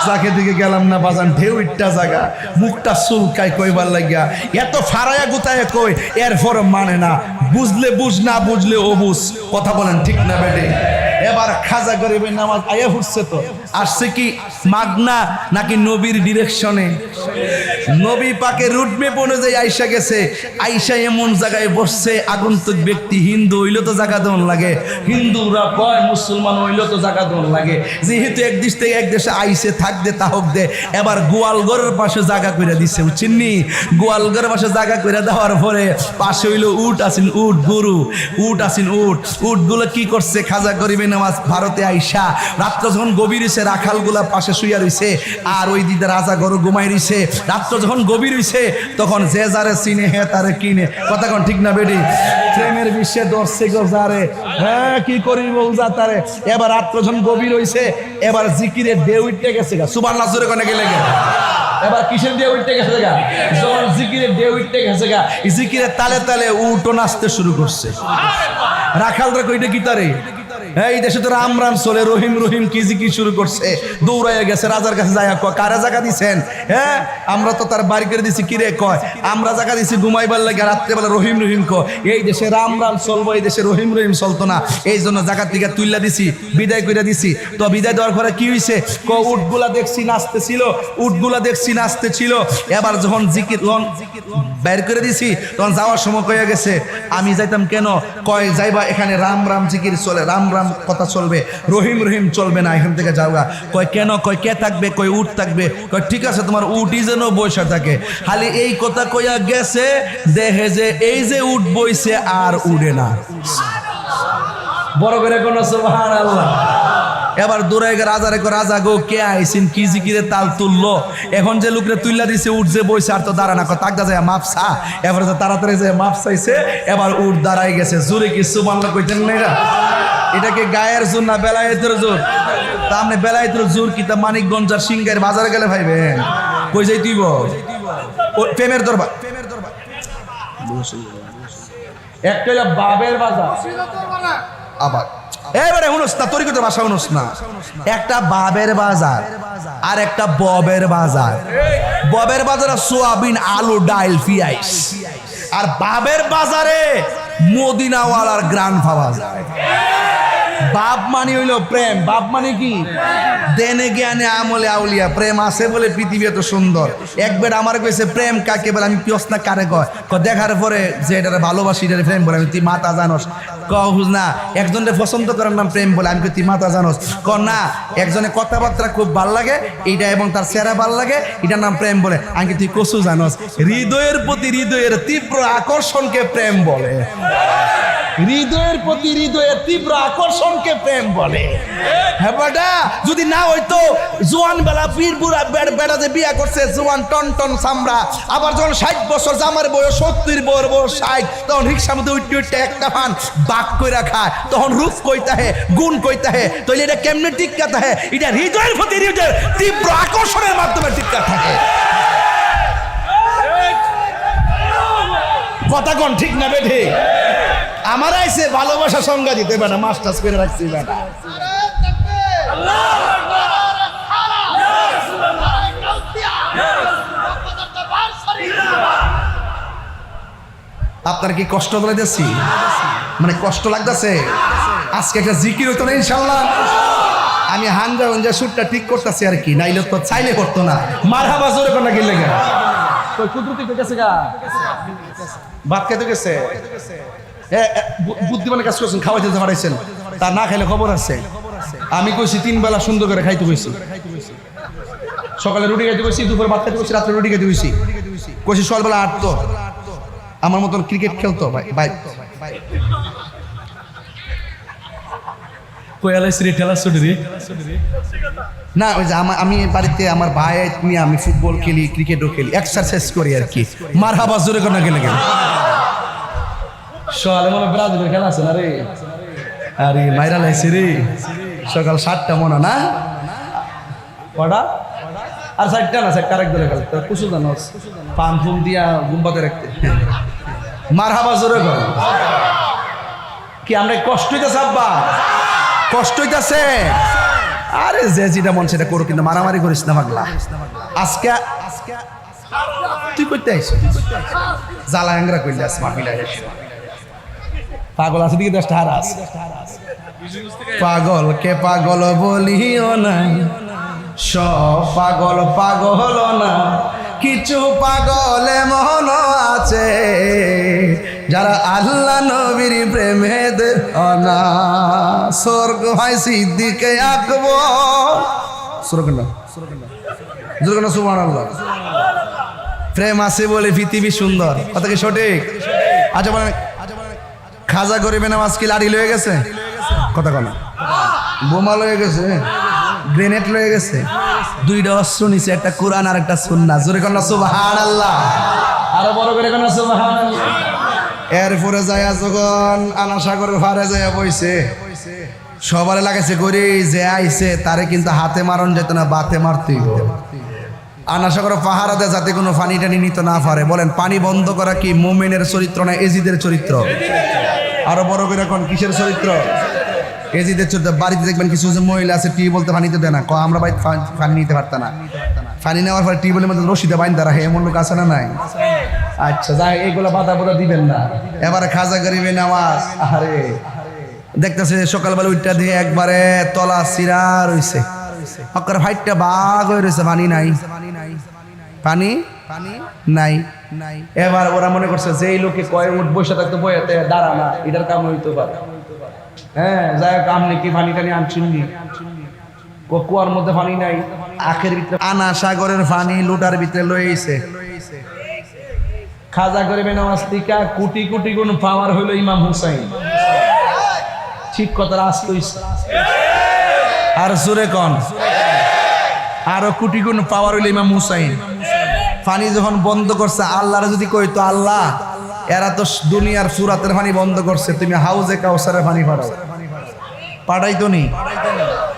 যাকে দিকে গেলাম না বাজান ঢেউ ইট্টা জায়গা মুখটা চুলকায় কইবার লাগিয়া এত ফারায়া গুতায় কই এরপর মানে না বুঝলে বুঝ না বুঝলে ও বুঝ কথা বলেন ঠিক না বেটে এবার খাজা গরিবের নামাজ আয়া ফুটছে তো আসছে কি মাগনা নাকি নবীর ডিরেকশনে নবী পাকে রুট মেপ অনুযায়ী আইসা গেছে আইসা এমন জায়গায় বসছে আগন্তুক ব্যক্তি হিন্দু হইলে তো জায়গা দেওয়ান লাগে হিন্দুরা কয় মুসলমান হইলে তো জায়গা দেওয়ান লাগে যেহেতু এক দেশ থেকে এক দেশে আইসে থাকতে তাহক দে এবার গোয়ালঘরের পাশে জায়গা করে দিচ্ছে চিন্নি গোয়ালঘরের পাশে জায়গা করে দেওয়ার পরে পাশে হইলো উট আছেন উট গরু উট আছেন উট উটগুলো কি করছে খাজা গরিবের নামাজ ভারতে আইসা রাত্র যখন গভীর হইছে রাখালগুলা পাশে শুইয়া রইছে আর ওই দিদা রাজা গরু ঘুমাই রইছে রাত্র যখন গভীর হইছে তখন যে যারে চিনে হে তারে কিনে কথা কোন ঠিক না বেডি প্রেমের বিশ্বে দর্শে গজারে হ্যাঁ কি করিব উজা তারে এবার রাত্র যখন গভীর হইছে এবার জিকিরে ঢেউ উঠতে গেছে গা সুবহানাল্লাহ জোরে কোনে গেলে গা এবার কিসের ঢেউ উঠতে গেছে গা যখন জিকিরে ঢেউ উঠতে গেছে গা জিকিরে তালে তালে উটো নাচতে শুরু করছে রাখালরা কইটা গিটারে এই দেশে তো রাম রাম চলে রহিম রহিম কি জিকির শুরু করছে দৌড়াইয়া গেছে রাজার কাছে যায় কারা জায়গা দিছেন হ্যাঁ আমরা তো তার বাড়ি করে দিছি কিরে কয় আমরা জায়গা দিছি ঘুমাইবার লাগে রাত্রেবেলা রহিম রহিম কয় এই দেশে রাম রাম চলবো এই দেশে রহিম রহিম চলতো না এই জন্য জায়গার থেকে তুইলা দিছি বিদায় করে দিছি তো বিদায় দেওয়ার পরে কি হয়েছে ক উটগুলা দেখছি নাচতেছিল উটগুলা দেখছি নাচতেছিল এবার যখন জিকির লন বের করে দিছি তখন যাওয়ার সময় কয়ে গেছে আমি যাইতাম কেন কয় যাইবা এখানে রাম রাম জিকির চলে রাম রাম কথা চলবে রহিম রহিম চলবে না এখান থেকে যাওগা কয় কেন কয় কে থাকবে কয় উট থাকবে কয় ঠিক আছে তোমার উটই যেন বৈশা থাকে খালি এই কথা কইয়া গেছে দেখে যে এই যে উট বইছে আর উড়ে না বড় করে কোন সুবহানাল্লাহ এবার দূরে রাজারে রাজা গো কে আইসিন কি জিকিরে তাল তুললো এখন যে লোকরে তুইলা দিছে উঠ যে বইছে আর তো দাঁড়া না তাকদা যায় মাপসা এবার যে তাড়াতাড়ি যে মাপ চাইছে এবার উঠ দাঁড়াই গেছে জোরে কি সুবহানাল্লাহ কইতেন না এরা এটাকে গায়ের জোর না বেলায়েতের জোর তা আপনি বেলায়েতের জোর কি তা মানিকগঞ্জ আর সিংহের বাজারে গেলে ভাইবেন কই যাই তুইব প্রেমের দরবার একটা হলো বাবের বাজার আবার এবারে হুনস না তোর কিন্তু ভাষা হুনস না একটা বাবের বাজার আর একটা ববের বাজার ববের বাজারে সোয়াবিন আলু ডাইল পিয়াইস আর বাবের বাজারে মদিনাওয়ালার গ্রান পাওয়া যায় বাপ মানে হইল প্রেম বাপ মানে কি দেনে জ্ঞানে আমলে আউলিয়া প্রেম আছে বলে পৃথিবী এত সুন্দর একবার আমার কইছে প্রেম কাকে বলে আমি পিয়স না কারে কয় দেখার পরে যে এটা ভালোবাসি এটা প্রেম বলে আমি তুই মাতা জানোস হুজ না একজনের পছন্দ করার নাম প্রেম বলে আমি তুই মাতা জানোস না একজনে কথাবার্তা খুব ভাল লাগে এইটা এবং তার চেহারা ভাল লাগে এটার নাম প্রেম বলে আমি তুই কসু জানোস হৃদয়ের প্রতি হৃদয়ের তীব্র আকর্ষণকে প্রেম বলে হৃদয়ের প্রতি হৃদয়ের তীব্র আকর্ষণকে প্রেম বলে হ্যাঁ বেটা যদি না হইতো জোয়ান বেলা পীর বুড়া বেটা যে বিয়া করছে জোয়ান টন টন চামড়া আবার যখন 60 বছর জামার বয়স 70 বয়স 60 তখন রিক্সার মধ্যে উঠতে উঠতে একটা পান বাক কইরা খায় তখন রূপ কইতা হে গুণ কইতা হে তাহলে এটা কেমনে টিক্কা থাকে এটা হৃদয়ের প্রতি হৃদয়ের তীব্র আকর্ষণের মাধ্যমে টিক্কা থাকে কথা কোন ঠিক না বেঠে আমার আইসে ভালোবাসা সংজ্ঞা দিতে বেটা মাস্টার্স করে রাখছি বেটা আপনার কি কষ্ট বলে দিচ্ছি মানে কষ্ট লাগতেছে আজকে একটা জিকির হইতো না ইনশাল্লাহ আমি হানজা সুরটা ঠিক করতেছি আর কি নাইলে তো চাইলে করতো না মারহাবা জোরে কোন কি লাগে তো কুদরতি কইতেছে গা ভাত খেতে গেছে বুদ্ধিমানের কাজ করছেন খাওয়াইতে পারাইছেন তা না খাইলে খবর আছে আমি কইছি 3 বেলা সুন্দর করে খাইতে কইছি সকালে রুটি খাইতে কইছি দুপুরে ভাত খাইতে কইছি রাতে রুটি খাইতে কইছি কইছি সকালবেলা আটতো আমার মতন ক্রিকেট খেলতো ভাই কয়ালাই সিরে ঠেলা ছুটি রে না ওই যে আমি বাড়িতে আমার ভাই নিয়ে আমি ফুটবল খেলি ক্রিকেটও খেলি এক্সারসাইজ করি আর কি মার হাবা জোরে করে না গেলে গেলে সকালে মনে ব্রাজিলের খেলা আছে না রে আরে মাইরা লাইছে রে সকাল 7টা মনে না কটা আর 7টা না 7টা আরেক দলে খেলে তোর কুসু জানোস পাম ফুম দিয়া গুম্বাতে রাখতে মার হাবা জোরে কর কি আমরা কষ্ট হইতেছে আব্বা কষ্ট হইতেছে আরে যে যেটা মন সেটা করো কিন্তু মারামারি করিস না পাগলা আজকে তুই করতে আইস জ্বালা অ্যাংরা করলে আস মাহফিলা পাগল আছে দিকে 10টা হারাস পাগল কে পাগল বলিও না সব পাগল পাগল না কিছু পাগল এমন আছে যারা আল্লাহ নবীর প্রেমে না স্বর্গ হয় সিদ্দিকে আকবর সুবহানাল্লাহ প্রেম আছে বলে পৃথিবী সুন্দর কথা কি সঠিক আচ্ছা বলেন খাজা গরিবে নামাজ কি লাড়ি লয়ে গেছে কথা কনা বোমা লয়ে গেছে গ্রেনেড লয়ে গেছে 2টা অস্ত্র নিচে একটা কোরআন আর একটা সুন্নাহ জোরে কন্না সুবহানাল্লাহ আরো বড় করে কন্না সুবহানাল্লাহ এরপরে যায় যখন আনাসাগরের পারে যায় বইছে সবারে লাগাইছে গরি যে আইছে তারে কিন্তু হাতে মারণ যেত না বাতে মারতেই আনাসাগর পাহারাতে যাতে কোনো পানি টানি নিত না পারে বলেন পানি বন্ধ করা কি মুমিনের চরিত্র না এজিদের চরিত্র আরো বড় করে কোন কিসের চরিত্র এজিদের চরিত্র বাড়িতে দেখবেন কিছু যে মহিলা আছে টি বলতে পানিতে দেয় না আমরা বাড়ি পানি নিতে পারতাম না পানি নেওয়ার পরে টিউবওয়েলের মধ্যে রশিদে বাইন্দা রাখে এমন লোক আছে না নাই আচ্ছা যাই এইগুলো বাধা বোধা দিবেন না এবারে খাজা গরিবে নামাজ আরে দেখতেছে সকালবেলা উঠটা দিয়ে একবারে তলা সিরা রইছে হকার ফাইটটা বাঘ হয়ে রয়েছে পানি নাই পানি নাই এবার ওরা মনে করছে যে এই লোকে কয় উঠ বসে থাকতো বইতে দাঁড়া না এটার কাম হইতে পারে হ্যাঁ যাই হোক আপনি কি পানি টানি আনছেননি কুয়ার মধ্যে পানি নাই আখের ভিতরে আনা সাগরের পানি লুটার ভিতরে লইছে খাজা গরিবে নামাজ থেকে কোটি কোটি গুণ পাওয়ার হইল ইমাম হুসাইন ঠিক কথা রাস্ত আর সুরে কন আরো কোটি গুণ পাওয়ার হইল ইমাম হুসাইন পানি যখন বন্ধ করছে আল্লাহর যদি কইতো আল্লাহ এরা তো দুনিয়ার ফুরাতের পানি বন্ধ করছে তুমি হাউজে কাউসারের পানি পাঠাইতো নি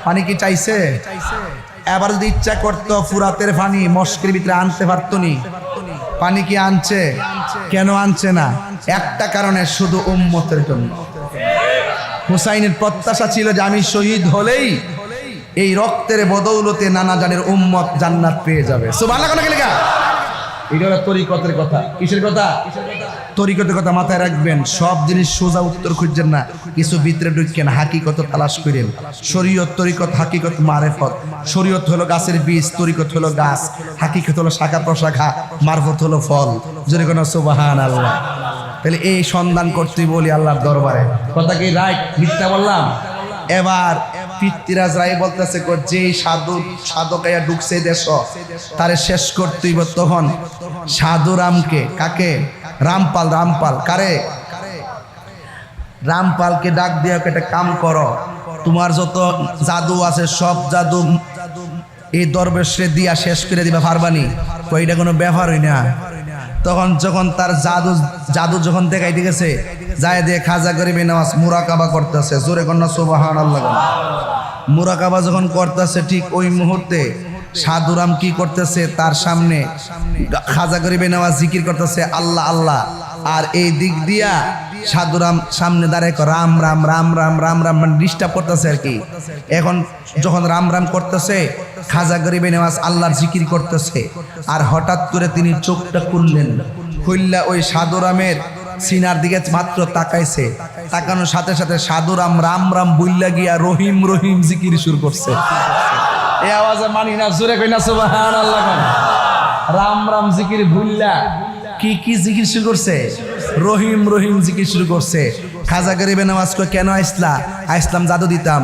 পানি কি চাইছে এবার যদি ইচ্ছা করতো ফুরাতের পানি মস্কের ভিতরে আনতে পারতো নি পানি কি আনছে কেন আনছে না একটা কারণে শুধু উম্মতের জন্য হুসাইনের প্রত্যাশা ছিল যে আমি শহীদ হলেই এই রক্তের বদৌলতে নানা জানের উম্মত জান্নাত পেয়ে যাবে সুবহানাল্লাহ কোন লেখা এটা হলো তরিকতের কথা কিসের কথা তরিকতের কথা মাথায় রাখবেন সব জিনিস সোজা উত্তর খুঁজছেন না কিছু ভিতরে ঢুকেন হাকিকত তালাশ করেন শরীয়ত তরিকত হাকিকত মারেফত শরীয়ত হলো গাছের বীজ তরিকত হলো গাছ হাকিকত হলো শাখা প্রশাখা মারফত হলো ফল জোরে কোন সুবহানাল্লাহ তাহলে এই সন্ধান করতেই বলি আল্লাহর দরবারে কথা কি রাইট মিথ্যা বললাম এবার পিতৃরাজ রায় বলতেছে যে সাধকাইয়া ঢুকছে দেশ তারে শেষ করতেই তখন সাধু রামকে কাকে রামপাল কারে রামপালকে ডাক দিয়ে একটা কাম করো তোমার যত জাদু আছে সব জাদু এই দরবেশে দিয়া শেষ করে দিবা পারবানি এটা কোনো ব্যাপার হই না তখন যখন তার জাদু যখন দেখাইতে গেছে যায় দিয়ে খাজা গরিবে নামাজ মুরাকাবা করতেছে জোরে কন্যা সুবহানাল্লাহ মুরাকাবা যখন করতেছে ঠিক ওই মুহূর্তে সাধুরাম কি করতেছে তার সামনে খাজা গরিবে নামাজ জিকির করতেছে আল্লাহ আল্লাহ আর এই দিক দিয়া সাধুরাম সামনে দাঁড়ায় রাম রাম রাম রাম রাম রাম মানে ডিস্টার্ব করতেছে আর কি এখন যখন রাম রাম করতেছে খাজা গরিবে নামাজ আল্লাহর জিকির করতেছে আর হঠাৎ করে তিনি চোখটা খুললেন খুললা ওই সাধুরামের সিনার দিকে মাত্র তাকাইছে তাকানোর সাথে সাথে সাধুরাম রাম রাম বুইল্লা গিয়া রহিম রহিম জিকির শুরু করছে এই আওয়াজে মানি না জোরে কই না সুবহানাল্লাহ রাম রাম জিকির ভুল্লা কি জিকির শুরু করছে রহিম রহিম জিকির শুরু করছে খাজা গরিবে নামাজ কো কেন আইসলাম জাদু দিতাম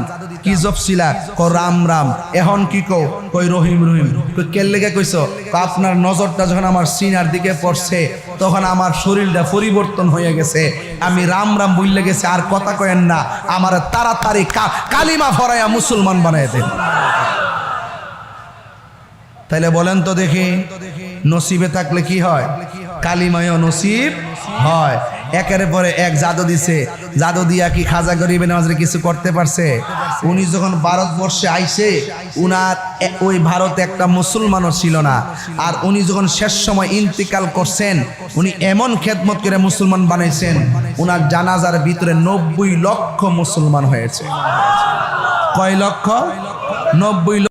কি জপছিলা? ক রাম রাম। এখন কি কও? কই রহিম রহিম। কই কেন লেগে কইছো? আপনার নজরটা যখন আমার সিনার দিকে পড়ছে তখন আমার শরীরটা পরিবর্তন হয়ে গেছে, আমি রাম রাম বললে গেছে, আর কথা কয়েন না, আমার তাড়াতাড়ি কালিমা ফরাইয়া মুসলমান বানায় দেন। তাইলে বলেন তো দেখি, নসিবে থাকলে কি হয়? কালিমায়ও নসিব হয়। একের পরে এক জাদু দিছে, জাদু দিয়া কি খাজা গরিবে নওয়াজরে কিছু করতে পারছে? উনি যখন ভারতবর্ষে আইসে, উনার ওই ভারতে একটা মুসলমানও ছিল না, আর উনি যখন শেষ সময় ইন্তিকাল করছেন, উনি এমন খেদমত করে মুসলমান বানাইছেন, উনার জানাজার ভিতরে 90 লক্ষ মুসলমান হয়েছে। কয় লক্ষ? 90 লক্ষ।